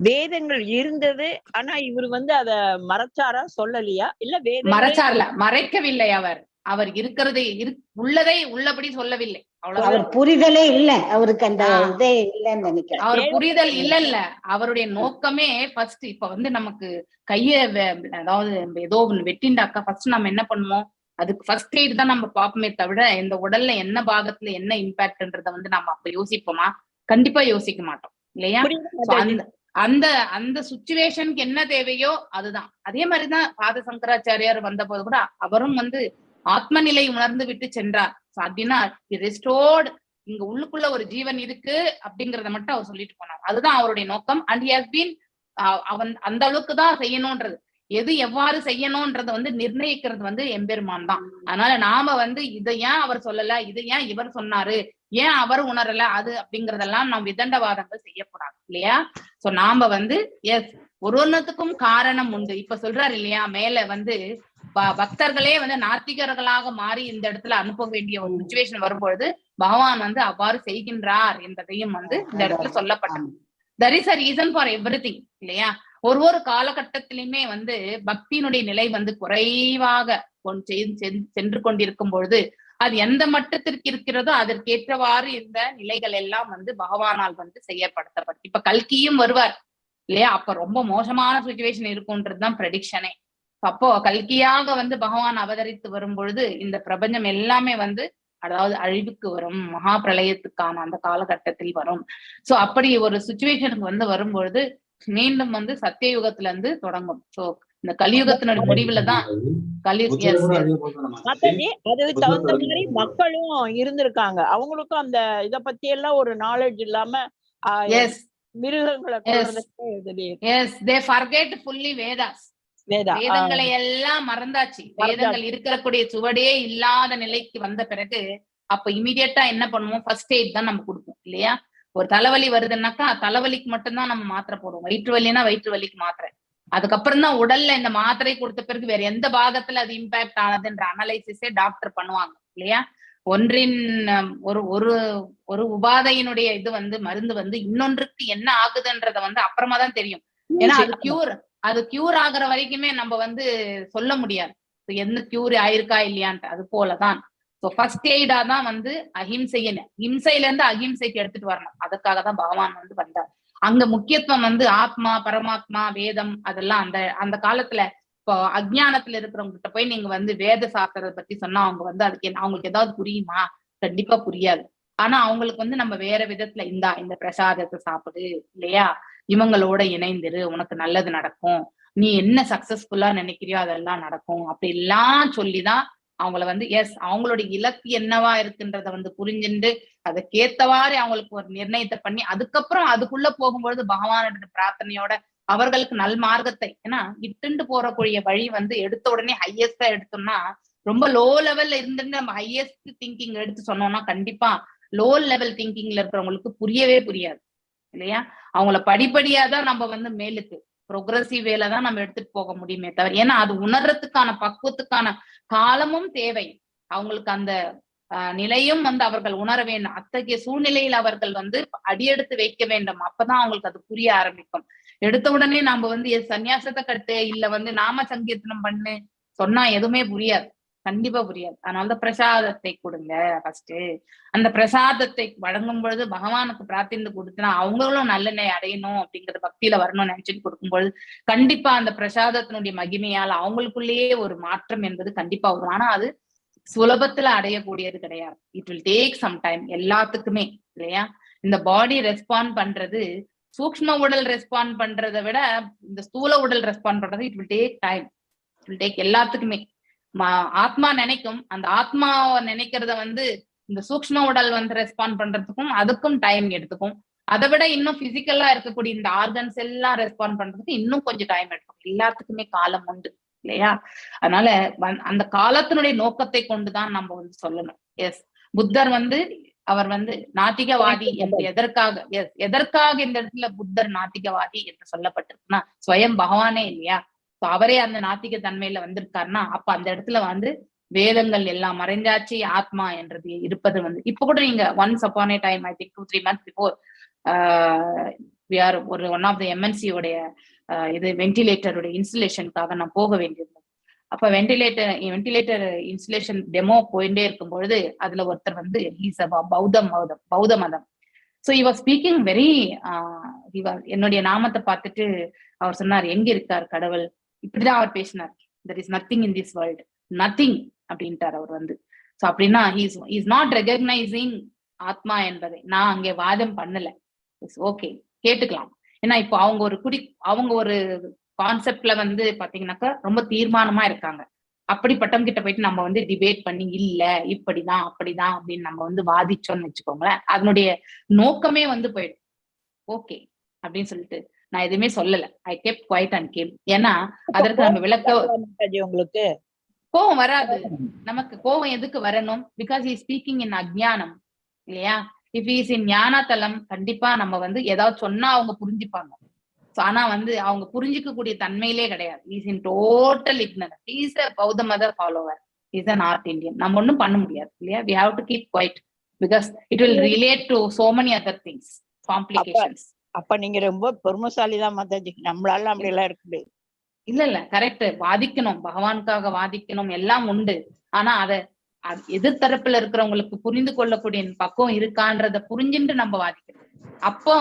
வேதங்கள் இருந்தது, ஆனா இவர் அத மறைச்சாரா, சொல்லலையா? இல்ல மறைச்சார்ல, மறைக்கவில்லை. அவர் இருக்கிறதை உள்ளதை உள்ளபடி சொல்லவில்லை. அவர் புரிதலே இல்ல, அவருக்கு அந்த இதே இல்லன்னு நினைக்கிறேன். அவர் புரிதல் இல்ல. அவருடைய நோக்கமே ஃபர்ஸ்ட் இப்ப நமக்கு கைய அதாவது ஏதோ வெட்டிண்டாக்கா ஃபர்ஸ்ட் நம்ம என்ன பண்ணுவோம், அதுக்கு ஃபர்ஸ்ட் எய்ட் தான் நம்ம பார்ப்போமே தவிர இந்த உடல்ல என்ன பாகத்துல என்ன இம்பாக்ட்ன்றத நம்ம அப்ப யோசிப்போமா? கண்டிப்பா யோசிக்க மாட்டோம் இல்லையா? அந்த சுச்சுவேஷனுக்கு என்ன தேவையோ அதுதான். அதே மாதிரிதான் பாத சங்கராச்சாரியார் வந்த போது கூட அவரும் ஆத்ம நிலை உணர்ந்து விட்டு சென்றார். அப்படின்னா ரெஸ்டோர்ட், இங்க உள்ளுக்குள்ள ஒரு ஜீவன் இருக்கு அப்படிங்கறத மட்டும் அவர் சொல்லிட்டு போனார். அதுதான் அவருடைய நோக்கம். அண்ட் ஹி ஹஸ் பீன் அவன் அந்த அளவுக்கு தான் செய்யணும்ன்றது, எது எவ்வாறு செய்யணும்ன்றத நிர்ணயிக்கிறது எம்பெருமான் தான். அதனால நாம இதை ஏன் அவர் சொல்லல, இது ஏன் இவர் சொன்னாரு, ஏன் அவர் உணரல, அது அப்படிங்கறதெல்லாம் நாம் விதண்டவாதங்கள் செய்யக்கூடாது இல்லையா? சோ நாம எஸ் ஒன்னத்துக்கும் காரணம் உண்டு. இப்ப சொல்றாரு இல்லையா, மேல பக்தர்களே நாத்திகர்களாக மாறி இந்த இடத்துல அனுப்ப வேண்டிய ஒரு சிச்சுவேஷன் வரும்பொழுது பகவான் அவ்வாறு செய்கின்றார் என்பதையும் இந்த இடத்துல சொல்லப்பட்டது. there is a reason for everything இல்லையா? ஒரு காலகட்டத்திலுமே பக்தியினுடைய நிலை குறைவாக சென்று கொண்டிருக்கும் பொழுது அது எந்த மட்டத்திற்கு இருக்கிறதோ அதற்கேற்றவாறு இந்த நிலைகள் எல்லாம் பகவானால் செய்யப்படுத்தப்படும். இப்ப கல்கியும் வருவார் இல்லையா? அப்ப ரொம்ப மோசமான சிச்சுவேஷன் இருக்கும்ன்றதுதான் ப்ரெடிக்ஷனே. அப்போ கல்கியாக பகவான் அவதரித்து வரும் பொழுது இந்த பிரபஞ்சம் எல்லாமே அதாவது அழிவுக்கு வரும், மகா பிரளயத்துக்கான அந்த காலகட்டத்தில் வரும். சோ அப்படி ஒரு சிச்சுவேஷனுக்கு வரும்பொழுது மீண்டும் சத்திய யுகத்துல தொடங்கும். சோ இந்த கலியுகத்தினுடைய முடிவுலதான் மாதாஜி அதுக்கு தகுந்த மாதிரி மக்களும் இருந்திருக்காங்க. அவங்களுக்கும் அந்த இத பத்தி எல்லாம் ஒரு நாலேஜ் இல்லாம மிருகங்களை வேதங்களை எல்லாம் மறந்தாச்சு. வேதங்கள் இருக்கக்கூடிய சுவடே இல்லாத நிலைக்கு வந்த பிறகு அப்ப இமீடியட்டா என்ன பண்ணுவோம், ஃபர்ஸ்ட் எய்ட் தான் நம்ம கொடுப்போம் இல்லையா. ஒரு தலைவலி வருதுன்னாக்கா தலைவலிக்கு மட்டும்தான் நம்ம மாத்திரை போடுவோம். வயிற்று வலினா வயிற்று வலிக்கு மாத்திரை. அதுக்கப்புறம் தான் உடல்ல இந்த மாத்திரை கொடுத்த பிறகு வேற எந்த பாகத்துல அது இம்பாக்ட் ஆனதுன்ற அனலைசிஸே டாக்டர் பண்ணுவாங்க இல்லையா. ஒன்றின் ஒரு ஒரு ஒரு உபாதையினுடைய இது மருந்து இன்னொன்றுக்கு என்ன ஆகுதுன்றத அப்புறமா தான் தெரியும். ஏன்னா அது கியூர் ஆகுற வரைக்குமே நம்ம சொல்ல முடியாது எந்த கியூர் ஆயிருக்கா இல்லையான்ட்டு. அது போலதான் ஃபர்ஸ்ட் எய்டா தான் அஹிம்சைன்னு ஹிம்சையில இருந்து அஹிம்சைக்கு எடுத்துட்டு வரணும். அதுக்காக தான் பகவான் வந்தார். அங்க முக்கியத்துவம் ஆத்மா பரமாத்மா வேதம் அதெல்லாம் அந்த காலத்துல இப்போ அஜ்ஞானத்துல இருக்கிறவங்க கிட்ட போய் நீங்க வேத சாஸ்திரத்தை பத்தி சொன்னா அவங்க அதுக்கு அவங்களுக்கு ஏதாவது புரியுமா? கண்டிப்பா புரியாது. ஆனா அவங்களுக்கு நம்ம வேற விதத்துல இந்த பிரசாதத்தை சாப்பிடு இல்லையா, இவங்களோட இணைந்திரு, உனக்கு நல்லது நடக்கும், நீ என்ன சக்சஸ்ஃபுல்லா நினைக்கிறியோ அதெல்லாம் நடக்கும் அப்படி எல்லாம் சொல்லிதான் அவங்கள அவங்களுடைய இலக்கு என்னவா இருக்குன்றத புரிஞ்சுட்டு அதுக்கேத்தவாறு அவங்களுக்கு ஒரு நிர்ணயத்தை பண்ணி அதுக்கப்புறம் அதுக்குள்ள போகும்பொழுது பகவானோட பிரார்த்தனையோட அவர்களுக்கு நல் மார்க்கத்தை, ஏன்னா இட்டுண்டு போறக்கூடிய வழி எடுத்த உடனே ஹையஸ்டா எடுத்தோம்னா ரொம்ப லோ லெவல்ல இருந்துட்டு நம்ம ஹையஸ்ட் திங்கிங் எடுத்து சொன்னோம்னா கண்டிப்பா லோ லெவல் திங்கிங்ல இருக்கிறவங்களுக்கு புரியவே புரியாது இல்லையா. அவங்கள படிப்படியாதான் நம்ம மேலுக்கு ப்ரோக்ரஸிவ் வேலை தான் நம்ம எடுத்துட்டு போக முடியுமே தவிர, ஏன்னா அது உணர்றதுக்கான பக்குவத்துக்கான காலமும் தேவை. அவங்களுக்கு அந்த நிலையும் அவர்கள் உணர வேண்டும். அத்தகைய சூழ்நிலையில் அவர்கள் அடியெடுத்து வைக்க வேண்டும். அப்பதான் அவங்களுக்கு அது புரிய ஆரம்பிக்கும். எடுத்த உடனே நம்ம சன்னியாசத்தை கட்டு இல்ல நாம சங்கீர்த்தனம் பண்ணு சொன்னா எதுவுமே புரியாது, கண்டிப்பா புரியாது. அதனாலதான் பிரசாதத்தை கொடுங்க ஃபர்ஸ்ட். அந்த பிரசாதத்தை வழங்கும் பொழுது பகவானுக்கு பிரார்த்திந்து கொடுத்தனா அவங்களும் நல்லெண்ணெய் அடையணும் அப்படிங்கிற பக்தியில வரணும்னு நினைச்சிட்டு கொடுக்கும்பொழுது கண்டிப்பா அந்த பிரசாதத்தினுடைய மகிமையால் அவங்களுக்குள்ளேயே ஒரு மாற்றம் என்பது கண்டிப்பா வரும். ஆனா அது சுலபத்துல அடையக்கூடியது கிடையாது. It will take some time எல்லாத்துக்குமே இல்லையா. இந்த பாடி ரெஸ்பாண்ட் பண்றது சூக்ஷ்ம உடல் ரெஸ்பாண்ட் பண்றதை விட இந்த ஸ்தூல உடல் ரெஸ்பாண்ட் பண்றது it will take time. It will take எல்லாத்துக்குமே. ஆத்மா நினைக்கும், அந்த ஆத்மாவை நினைக்கிறத இந்த சூக்ஷ்ம உடல் ரெஸ்பாண்ட் பண்றதுக்கும் அதுக்கும் டைம் எடுத்துக்கும். அதை விட இன்னும் பிசிக்கலா இருக்கக்கூடிய இந்த ஆர்கன்ஸ் எல்லாம் ரெஸ்பாண்ட் பண்றதுக்கு இன்னும் கொஞ்சம் டைம் எடுக்கும். எல்லாத்துக்குமே காலம் உண்டு இல்லையா. அதனால அந்த காலத்தினுடைய நோக்கத்தை கொண்டுதான் நம்ம சொல்லணும். எஸ், புத்தர் அவர் நாத்திகவாதி என்று எதற்காக இந்த இடத்துல புத்தர் நாத்திகவாதி என்று சொல்லப்பட்டிருக்குன்னா ஸ்வயம் பகவானே இல்லையா. அவரே அந்த நாத்திக தன்மையில வந்திருக்காருன்னா அப்ப அந்த இடத்துல வேதங்கள் எல்லாம் மறைஞ்சாச்சு, ஆத்மா என்றது இருப்பது இப்ப கூட நீங்க once upon a time I think 2-3 months before we are one of the MNC உடைய இது வென்டிலேட்டருடைய இன்ஸ்டலேஷனுக்காக நான் போக வேண்டியது. அப்ப வென்டிலேட்டர் இன்ஸ்டலேஷன் டெமோ போயிட்டே இருக்கும் பொழுது அதுல ஒருத்தர் பௌத்த மதம். So he was speaking very என்னுடைய நாமத்தை பார்த்துட்டு அவர் சொன்னார், எங்க இருக்கார் கடவுள், இப்படிதான் அவர் பேசினார். there is nothing in this world, nothing அப்படின்ட்டார் அவர் ஸோ அப்படின்னா he is not recognizing ஆத்மா என்பதை. நான் அங்கே வாதம் பண்ணல, ஓகே கேட்டுக்கலாம். ஏன்னா இப்போ அவங்க ஒரு கான்செப்ட்ல பாத்தீங்கன்னாக்கா ரொம்ப தீர்மானமா இருக்காங்க. அப்படிப்பட்டவங்க கிட்ட போயிட்டு நம்ம டிபேட் பண்ணி இல்ல இப்படிதான் அப்படிதான் அப்படின்னு நம்ம வாதிச்சோம்னு வச்சுக்கோங்களேன், அதனுடைய நோக்கமே போயிடும். ஓகே அப்படின்னு சொல்லிட்டு நான் எதுவுமே சொல்லல. ஐ கெப்ட் குவைட் அண்ட் கேம். ஏன்னா அதற்கு நம்ம விளக்க உங்களுக்கு கோவம் வராது. நமக்கு கோவம் எதுக்கு வரணும்? பிகாஸ் ஹி ஸ்பீக்கிங் இன் அஜ்ஞானம் இல்லையா. இஃப் இஸ் இன் ஞானத்தலம் கண்டிப்பா நம்ம ஏதாவது சொன்னா அவங்க புரிஞ்சுப்பாங்க. ஆனா அவங்க புரிஞ்சுக்க கூடிய தன்மையிலே கிடையாது. Is in total ignorance. Is a பௌத்த மத follower, is a north Indian. நம்ம ஒன்னும் பண்ண முடியாது இல்லையா. we have to keep quiet because it will relate to so many other things, complications. அப்ப நீங்க ரொம்ப பொறுமைசாலிதான் மாதாஜி, நம்மளால அப்படி எல்லாம் இருக்கு. இல்ல கரெக்ட். வாதிக்கணும், பகவானுக்காக வாதிக்கணும், எல்லாம் உண்டு. ஆனா எதிர்த்தரப்புல இருக்கிறவங்களுக்கு புரிந்து கொள்ளக்கூடிய பக்குவம் இருக்கான்றத புரிஞ்சுட்டு நம்ம வாதிக்கணும். அப்போ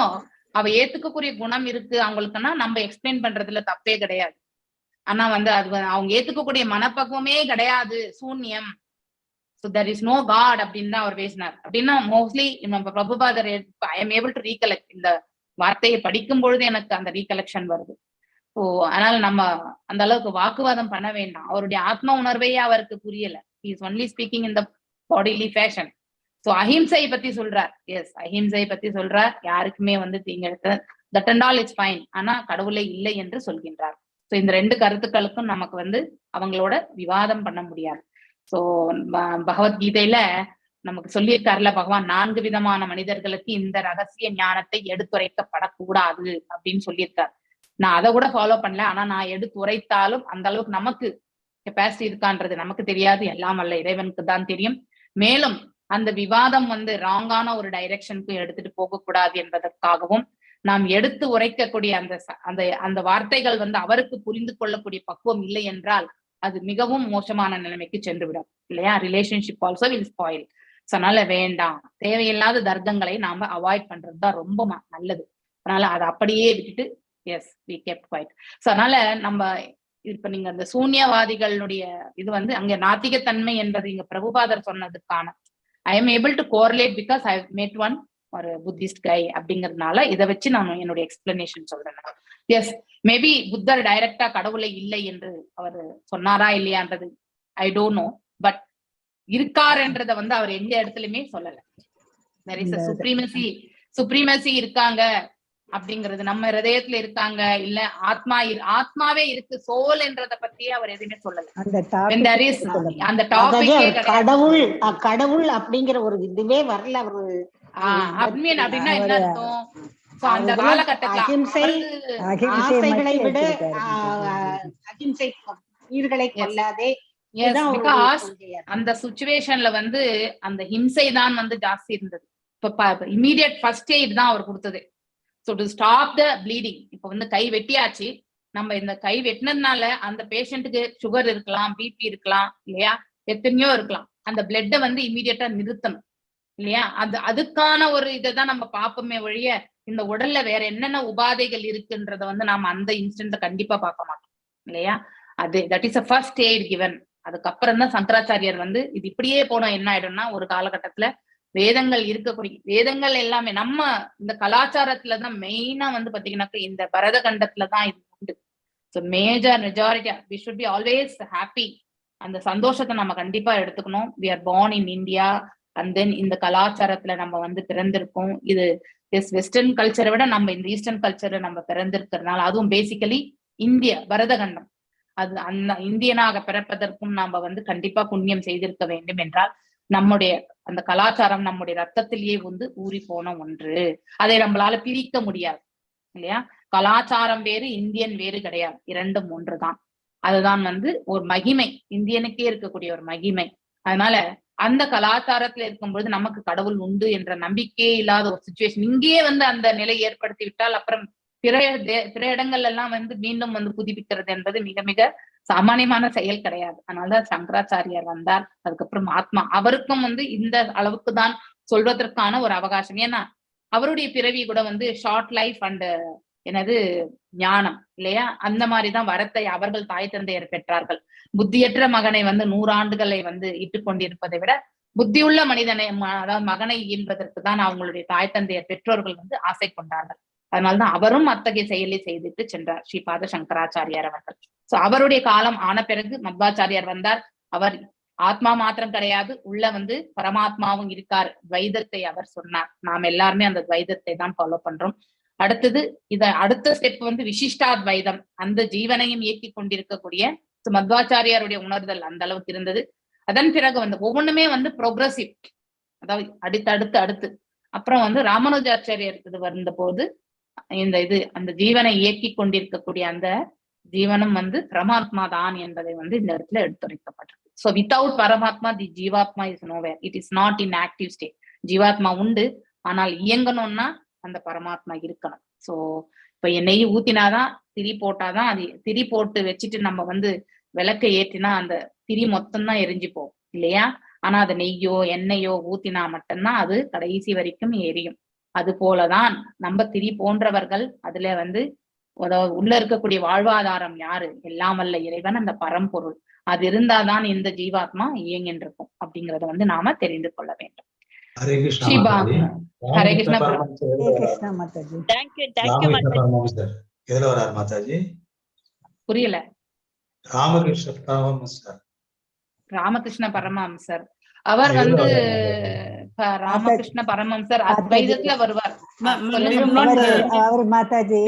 அவ ஏத்துக்கக்கூடிய குணம் இருக்கு அவங்களுக்குன்னா நம்ம எக்ஸ்பிளைன் பண்றதுல தப்பே கிடையாது. ஆனா அது அவங்க ஏத்துக்கக்கூடிய மனப்பக்குவமே கிடையாது, சூன்யம். So there is no God அப்படின்னு தான் அவர் பேசினார். அப்படின்னா மோஸ்ட்லி நம்ம பிரபுபாதர் ஐ எம் ஏபிள் டு ரீகலெக்ட், இந்த வார்த்தையை படிக்கும் பொழுது எனக்கு அந்த ரீகலெக்ஷன் வருது. ஸோ அதனால நம்ம அந்த அளவுக்கு வாக்குவாதம் பண்ண வேண்டாம். அவருடைய ஆத்ம உணர்வையே அவருக்கு புரியல. he is only speaking in the bodily fashion. So ahimsa பத்தி சொல்றார். எஸ், அஹிம்சை பத்தி சொல்றார். யாருக்குமே வந்து தீங்கெடுக்க that and all it's fine. ஆனா கடவுளே இல்லை என்று சொல்கின்றார். ஸோ இந்த ரெண்டு கருத்துக்களுக்கும் நமக்கு வந்து அவங்களோட விவாதம் பண்ண முடியாது. ஸோ பகவத்கீதையில நமக்கு சொல்லியிருக்காருல பகவான், 4 விதமான மனிதர்களுக்கு இந்த ரகசிய ஞானத்தை எடுத்துரைக்கப்படக்கூடாது அப்படின்னு சொல்லியிருக்காரு. நான் அதை கூட ஃபாலோ பண்ணல. ஆனா நான் எடுத்து உரைத்தாலும் அந்த அளவுக்கு நமக்கு கெப்பாசிட்டி இருக்கான்றது நமக்கு தெரியாது. எல்லாம் அல்ல இறைவனுக்கு தான் தெரியும். மேலும் அந்த விவாதம் வந்து ராங்கான ஒரு டைரக்ஷனுக்கு எடுத்துட்டு போகக்கூடாது என்பதற்காகவும் நாம் எடுத்து உரைக்கக்கூடிய அந்த வார்த்தைகள் வந்து அவருக்கு புரிந்து கொள்ளக்கூடிய பக்குவம் இல்லை என்றால் அது மிகவும் மோசமான நிலைமைக்கு சென்று விடும் இல்லையா? Relationship also will spoil. அதனால வேண்டாம், தேவையில்லாத தர்க்கங்களை நாம அவாய்ட் பண்றதுதான் ரொம்ப நல்லது. அதனால அதை அப்படியே விட்டுட்டு as we kept quiet. So அதனால நம்ம இப்ப நீங்க அந்த சூன்யவாதிகளுடைய இது வந்து அங்க நாத்திகத்தன்மை என்பது இங்க பிரபுபாதர் சொன்னதுக்கான I am able to correlate because I made one ஒரு புத்திஸ்ட் கை அப்படிங்கிறதுனால இதை வச்சு நான் என்னுடைய எக்ஸ்பிளனேஷன் சொல்றேன். எஸ், மேபி புத்தர் டைரக்டா கடவுளை இல்லை என்று அவர் சொன்னாரா இல்லையான்றது ஐ டோன்ட் நோ. பட் இருக்காருன்றத வந்து அவர் எந்த இடத்துலயுமே சொல்லல. there is a சுப்ரீமசி இருக்காங்க அப்படிங்கிறது நம்ம ஹிருதயத்துல இருக்காங்க, இல்ல ஆத்மாவே இருக்கு, சோல் என்றத பத்தியே அவர் எதுவுமே சொல்லல. அந்த டாபிக் கடவுள் அப்படிங்கிற ஒரு இதுவே வரல. அவரு அப்படின்னா என்ன அர்த்தம்? அந்த காலகட்டத்துல ஆசைகளை விட அகிம்சை, உயிர்களை கொல்லாதே. அந்த சிச்சுவேஷன்ல வந்து அந்த ஹிம்சை தான் வந்து ஜாஸ்தி இருந்தது. இப்ப இமீடியட் ஃபர்ஸ்ட் எய்ட் தான் அவர் கொடுத்தது. So to stop the bleeding. இப்ப வந்து கை வெட்டியாச்சு, நம்ம இந்த கை வெட்டினதுனால அந்த பேஷண்ட்டுக்கு சுகர் இருக்கலாம், பிபி இருக்கலாம் இல்லையா, எத்தனையோ இருக்கலாம். அந்த பிளட்டை வந்து இமீடியட்டா நிறுத்தணும் இல்லையா? அதுக்கான ஒரு இதைதான் நம்ம பார்ப்போமே ஒழிய இந்த உடல்ல வேற என்னென்ன உபாதைகள் இருக்குன்றத வந்து நாம அந்த இன்ஸ்டன்ட்ல கண்டிப்பா பார்க்க மாட்டோம் இல்லையா? That is a first eight given. அதுக்கப்புறம் தான் சங்கராச்சாரியார் வந்து இது இப்படியே போனா என்ன ஆயிடும்னா, ஒரு காலகட்டத்துல வேதங்கள் இருக்கக்கூடிய வேதங்கள் எல்லாமே நம்ம இந்த கலாச்சாரத்துலதான் மெயினா வந்து பாத்தீங்கன்னாக்க இந்த பரத கண்டத்துலதான் இது உண்டு. So majority we should be always happy. அந்த சந்தோஷத்தை நம்ம கண்டிப்பா எடுத்துக்கணும். We are born in India and then இந்த கலாச்சாரத்துல நம்ம வந்து பிறந்திருக்கோம். இது வெஸ்டர்ன் கல்ச்சரை விட நம்ம இந்த ஈஸ்டர்ன் கல்ச்சரை நம்ம பிறந்திருக்கிறதுனால, அதுவும் பேசிக்கலி இந்திய பரதகண்டம், அது அந்த இந்தியனாக பிறப்பதற்கும் நாம வந்து கண்டிப்பா புண்ணியம் செய்திருக்க வேண்டும் என்றால் நம்முடைய அந்த கலாச்சாரம் நம்முடைய ரத்தத்திலேயே வந்து ஊறி போன ஒன்று. அதை நம்மளால பிரிக்க முடியாது இல்லையா? கலாச்சாரம் வேறு, இந்தியன் வேறு கிடையாது, இரண்டும் ஒன்றுதான். அதுதான் வந்து ஒரு மகிமை, இந்தியனுக்கே இருக்கக்கூடிய ஒரு மகிமை. அதனால அந்த கலாச்சாரத்துல இருக்கும்பொழுது நமக்கு கடவுள் உண்டு என்ற நம்பிக்கையே இல்லாத ஒரு சிச்சுவேஷன் இங்கேயே வந்து அந்த நிலை ஏற்படுத்தி விட்டால் அப்புறம் பிற இடங்கள்ல எல்லாம் வந்து மீண்டும் வந்து புதுப்பிக்கிறது என்பது மிக மிக சாமானியமான செயல் கிடையாது. அதனாலதான் சங்கராச்சாரியார் வந்தார். அதுக்கப்புறம் ஆத்மா அவருக்கும் வந்து இந்த அளவுக்கு தான் சொல்வதற்கான ஒரு அவகாசம். ஏன்னா அவருடைய பிறவி கூட வந்து ஷார்ட் லைஃப் அண்ட் ஞானம் இல்லையா? அந்த மாதிரிதான் வரத்தை அவர்கள் தாய் தந்தையர் பெற்றார்கள். புத்தியற்ற மகனை வந்து 100 ஆண்டுகளை வந்து இட்டு கொண்டிருப்பதை விட புத்தியுள்ள மனிதனை, அதாவது மகனை ஈன்றதற்கு தான் அவங்களுடைய தாய் தந்தையர் பெற்றோர்கள் வந்து ஆசை கொண்டார்கள். அதனால்தான் அவரும் அத்தகைய செயலை செய்துட்டு சென்றார் ஸ்ரீபாத சங்கராச்சாரியார் அவர்கள். சோ அவருடைய காலம் ஆன பிறகு மத்வாச்சாரியார் வந்தார். அவர் ஆத்மா மாத்திரம் கிடையாது, உள்ள வந்து பரமாத்மாவும் இருக்கார். துவைதத்தை அவர் சொன்னார். நாம் எல்லாருமே அந்த துவைதத்தை தான் ஃபாலோ பண்றோம். அடுத்தது அடுத்த ஸ்டெப் வந்து விசிஷ்டாத்வைதம், அந்த ஜீவனையும் இயக்கி கொண்டிருக்கக்கூடிய மத்வாச்சாரியாருடைய உணர்தல் அந்த அளவுக்கு இருந்தது. அதன் பிறகு வந்து ஒவ்வொன்றுமே வந்து ப்ரோக்ரசிவ், அதாவது அடுத்து அப்புறம் வந்து ராமானுஜாச்சாரியர் இது வந்த போது அந்த ஜீவனை இயக்கி கொண்டிருக்கக்கூடிய அந்த ஜீவனம் வந்து பரமாத்மா தான் என்பதை வந்து இந்த இடத்துல எடுத்துரைக்கப்பட்டிருக்கு. ஸோ வித்தவுட் பரமாத்மா தி ஜீவாத்மா is nowhere, it is not in active state. ஜீவாத்மா உண்டு, ஆனால் இயங்கணும்னா அந்த பரமாத்மா இருக்கணும். ஸோ இப்ப நெய் ஊத்தினாதான் திரி போட்டாதான் அது, திரி போட்டு வச்சுட்டு நம்ம வந்து விளக்கை ஏற்றினா அந்த திரி மொத்தம்தான் எரிஞ்சு போகும் இல்லையா? ஆனா அது நெய்யோ எண்ணெயோ ஊத்தினா மட்டும்தான் அது கடைசி வரைக்கும் எரியும். அது போலதான் நம்ம திரி போன்றவர்கள் அதுல வந்து உள்ள இருக்கக்கூடிய வாழ்வாதாரம் யாரு? எல்லாம் வல்ல இறைவன், அந்த பரம்பொருள். அது இருந்தாதான் இந்த ஜீவாத்மா இயங்கின்றிருக்கும் அப்படிங்கறத வந்து நாம தெரிந்து கொள்ள வேண்டும். ஹரே கிருஷ்ணா. ஹரே கிருஷ்ணா. மாதாஜி. தேங்க்யூ மாதாஜி. எதுல வரார் மாதாஜி? புரியல. ராமகிருஷ்ண பரமஹம்சர். ராமகிருஷ்ண பரமஹம்சர் அவர் வந்து ராமகிருஷ்ண பரமஹம்சர் அத்வைதத்துல வருவார். அவர் மாதாஜி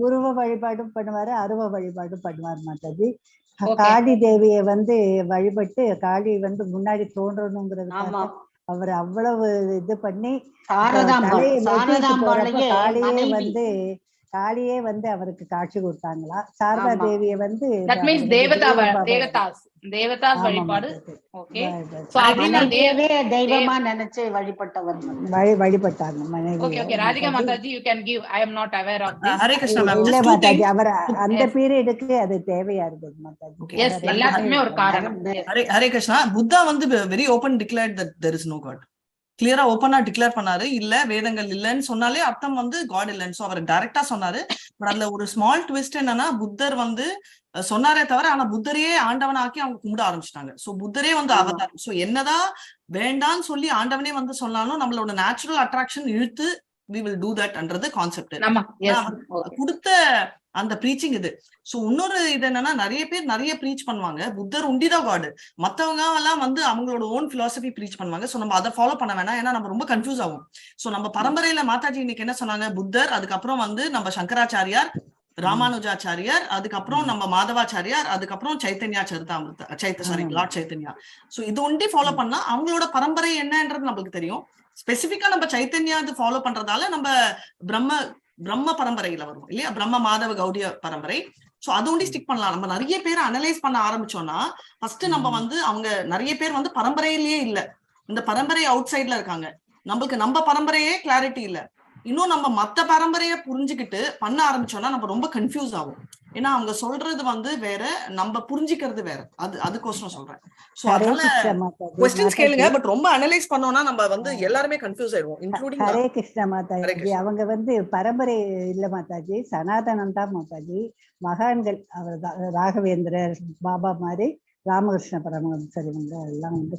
உருவ வழிபாடும் பண்ணுவாரு, அருவ வழிபாடும் பண்ணுவார் மாதாஜி. காளி தேவிய வந்து வழிபட்டு காளி வந்து முன்னாடி தோன்றணுங்கிறதுக்காக அவர் அவ்வளவு இது பண்ணி காளியே வந்து அவருக்கு காட்சி கொடுத்தாங்களா. சாரதா தேவிய வந்து தேவதாஸ் வழிபாடு தெய்வமா நினைச்சு வழிபட்டாங்க மனைவி. Radhika Mataji, you can give. I am not aware of this. Hare Krishna ma'am. இல்ல மாதாஜி, அவர் அந்த பீரியடுக்கு அது தேவையா இருந்தது மாதாஜி. Yes, எல்லாத்துக்குமே ஒரு காரணம். ஹரே கிருஷ்ணா. புத்தா வந்து very open declared that there is no God. கிளியரா ஓப்பனா டிக்ளேர் பண்ணாரு. இல்ல வேதங்கள் இல்லன்னு சொன்னாலே அர்த்தம் வந்து காட் இல்லன்னு. சோ அவர் டைரக்டா சொன்னாரு. பட் அதுல ஒரு ஸ்மால் ட்விஸ்ட் என்னன்னா, புத்தர் வந்து சொன்னாரே தவிர ஆனா புத்தரையே ஆண்டவனாக்கி அவங்க கும்பிட ஆரம்பிச்சிட்டாங்க. சோ புத்தரே வந்து அவதார். சோ என்னதான் வேண்டான்னு சொல்லி ஆண்டவனே வந்து சொன்னாலும் நம்மளோட நேச்சுரல் அட்ராக்ஷன் இழுத்து we will do that ன்றது கான்செப்ட். கொடுத்த அந்த ப்ரீச்சிங் இது. சோ இன்னொரு இது என்னன்னா, நிறைய பேர் நிறைய ப்ரீச் பண்ணுவாங்க புத்தர் உண்டிதான் காடு, மத்தவங்க எல்லாம் வந்து அவங்களோட ஓன் பிலாசபி ப்ரீச் பண்ணுவாங்க. சோ நம்ம அதை ஃபாலோ பண்ண வேணாம், ஏன்னா நம்ம ரொம்ப கன்ஃபியூஸ் ஆகும். சோ நம்ம பரம்பரையில மாதாஜி இன்னைக்கு என்ன சொன்னாங்க, புத்தர், அதுக்கப்புறம் வந்து நம்ம சங்கராச்சாரியார், ராமானுஜாச்சாரியார், அதுக்கப்புறம் நம்ம மாதவாச்சாரியார், அதுக்கப்புறம் சைத்தன்யா லார்ட் சைத்தன்யா. சோ இது ஒண்டி ஃபாலோ பண்ணா அவங்களோட பரம்பரை என்னன்றது நம்மளுக்கு தெரியும். ஸ்பெசிபிக்கா நம்ம சைத்தன்யா இது ஃபாலோ பண்றதால நம்ம பிரம்ம பரம்பரையில வரும் இல்லையா, பிரம்ம மாதவ கௌடிய பரம்பரை. சோ அது ஒண்டி ஸ்டிக் பண்ணலாம். நம்ம நிறைய பேரை அனலைஸ் பண்ண ஆரம்பிச்சோம்னா, ஃபர்ஸ்ட் நம்ம வந்து அவங்க நிறைய பேர் வந்து பரம்பரையிலேயே இல்ல, இந்த பரம்பரை அவுட் சைட்ல இருக்காங்க. நம்மளுக்கு நம்ம பரம்பரையே கிளாரிட்டி இல்ல. இன்னும் நம்ம மத்த பரம்பரைய புரிஞ்சுக்கிட்டு பண்ண ஆரம்பிச்சோம்னா நம்ம ரொம்ப கன்ஃபியூஸ் ஆகும். ஏன்னா அவங்க சொல்றது வந்து வேற, நம்ம புரிஞ்சுக்கிறது வேற. அதுக்கோசரம் சொல்றேன். சோ அதனால क्वेश्चंस கேளுங்க, பட் ரொம்ப அனலைஸ் பண்ணோம்னா நம்ம வந்து எல்லாரும் கன்ஃபியூஸ் ஆயிடுவோம், இன்க்ளூடிங் ஹரே கிருஷ்ணா மாதாஜி. அவங்க வந்து பரம்பரை இல்ல மாதாஜி, சனாதனம் தான் மாதாஜி. மகான்கள் அவர் ராகவேந்திரர் பாபா மாதிரி, ராமகிருஷ்ண பரமஹம்சர், இவங்க எல்லாம் வந்து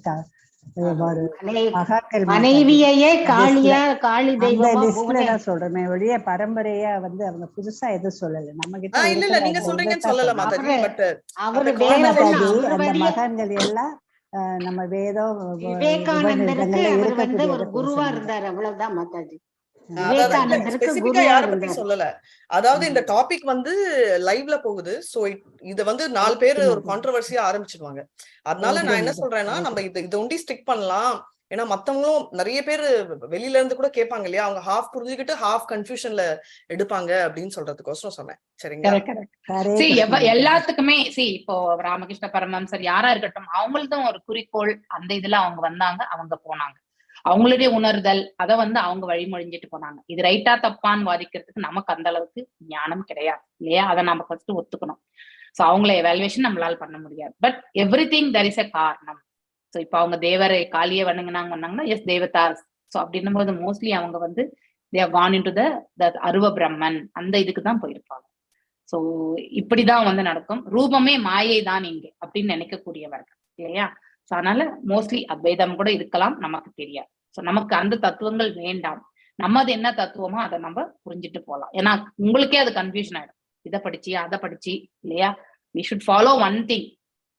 மனைவியையே காளி தெய்வமா சொல்றமே ஒழிய பரம்பரையா வந்து அவங்க புதுசா எதுவும் சொல்லல நம்ம கிட்ட. இல்ல நீங்க சொல்றீங்கன்னு சொல்லல மாதாஜி, பட் அவரு அந்த மகான்கள் எல்லாம் நம்ம வேதம் விவேகானந்தருக்கு அவர் வந்து ஒரு குருவா இருந்தார், அவ்வளவுதான் மாதாஜி. சொல்லல. அதாவது இந்த டாபிக் வந்து லைவ்ல போகுது. சோ இது வந்து 4 பேர் ஒரு கான்ட்ரோவர்சியா ஆரம்பிச்சிடுவாங்க. அதனால நான் என்ன சொல்றேன்னா, நம்ம இதை ஒண்டி ஸ்டிக் பண்ணலாம். ஏன்னா மத்தவங்களும் நிறைய பேர் வெளியில இருந்து கூட கேட்பாங்க இல்லையா, அவங்க ஹாஃப் புரிஞ்சுக்கிட்டு ஹாஃப் கன்ஃபியூஷன்ல எடுப்பாங்க அப்படின்னு சொல்றதுக்கோசரம் சொன்னேன். சரிங்களா? எல்லாத்துக்குமே இப்போ ராமகிருஷ்ண பரமஹம்சர் யாரா இருக்கட்டும், அவங்களுக்கும் ஒரு குறிக்கோள், அந்த இதுல அவங்க வந்தாங்க, அவங்க போனாங்க. அவங்களுடைய உணர்தல் அதை வந்து அவங்க வழிமொழிஞ்சிட்டு போனாங்க. இது ரைட்டா தப்பான்னு வாதிக்கிறதுக்கு நமக்கு அந்த அளவுக்கு ஞானம் கிடையாது இல்லையா, அதை நம்ம ஃபர்ஸ்ட் ஒத்துக்கணும். சோ அவங்கள எவாலுவேஷன் நம்மளால பண்ண முடியாது. But everything there is a காரணம். சோ இப்ப அவங்க தேவரை காளியை வணங்கினாங்கன்னா எஸ் தேவதாஸ். சோ அப்படின்னும் போது மோஸ்ட்லி அவங்க வந்து they have gone into the அருவ பிரம்மன், அந்த இதுக்கு தான் போயிருப்பாங்க. சோ இப்படிதான் வந்து நடக்கும். ரூபமே மாயை தான் இங்கே அப்படின்னு நினைக்கக்கூடியவர்கள் இல்லையா. சோ அதனால மோஸ்ட்லி அத்வைதம் கூட இருக்கலாம், நமக்கு தெரியாது. சோ நமக்கு அந்த தத்துவங்கள் வேண்டாம். நம்ம அது என்ன தத்துவமோ அதை நம்ம புரிஞ்சுட்டு போகலாம். ஏன்னா உங்களுக்கே அது கன்ஃபியூஷன் ஆயிடும், இதை படிச்சு அதை படிச்சு இல்லையா. we should follow one thing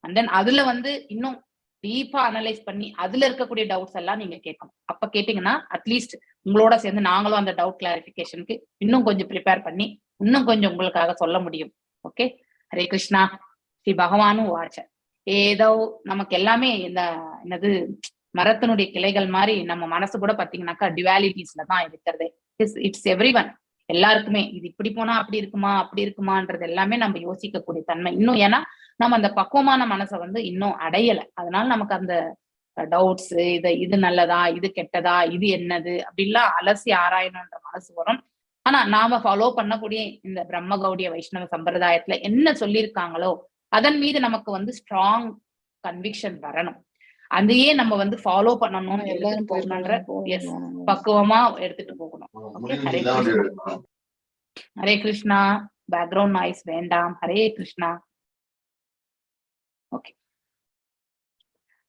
and then அதுல வந்து இன்னும் டீப்பா அனலைஸ் பண்ணி அதுல இருக்கக்கூடிய டவுட்ஸ் எல்லாம் நீங்க கேட்கணும். அப்ப கேட்டீங்கன்னா அட்லீஸ்ட் உங்களோட சேர்ந்து நாங்களும் அந்த டவுட் கிளாரிபிகேஷனுக்கு இன்னும் கொஞ்சம் ப்ரிப்பேர் பண்ணி இன்னும் கொஞ்சம் உங்களுக்காக சொல்ல முடியும். ஓகே, ஹரே கிருஷ்ணா. ஸ்ரீ பகவானும் வாச்ச ஏதோ நமக்கு எல்லாமே இந்த என்னது மரத்தினுடைய கிளைகள் மாதிரி நம்ம மனசு கூட பாத்தீங்கன்னாக்கா டிவாலிட்டிஸ்ல தான் இருக்கிறது. இட்ஸ் எவ்ரிவன், எல்லாருக்குமே இது இப்படி போனா அப்படி இருக்குமான்றது எல்லாமே நம்ம யோசிக்கக்கூடிய தன்மை இன்னும். ஏன்னா நம்ம அந்த பக்குவமான மனசை வந்து இன்னும் அடையல. அதனால நமக்கு அந்த டவுட்ஸ், இது நல்லதா, இது கெட்டதா, இது என்னது அப்படின்லாம் அலசி ஆராயணும்ன்ற மனசு வரும். ஆனா நாம ஃபாலோ பண்ணக்கூடிய இந்த பிரம்ம கௌடிய வைஷ்ணவ சம்பிரதாயத்துல என்ன சொல்லியிருக்காங்களோ அதன் மீது நமக்கு வந்து ஸ்ட்ராங் கன்விக்ஷன் வரணும். அதையே நம்ம வந்து ஃபாலோ பண்ணணும்னு எடுத்துட்டு போகணும்ன்ற பக்குவமா எடுத்துட்டு போகணும். ஹரே கிருஷ்ணா. பேக்ரவுண்ட் நாய்ஸ் வேண்டாம். ஹரே கிருஷ்ணா. ஓகே.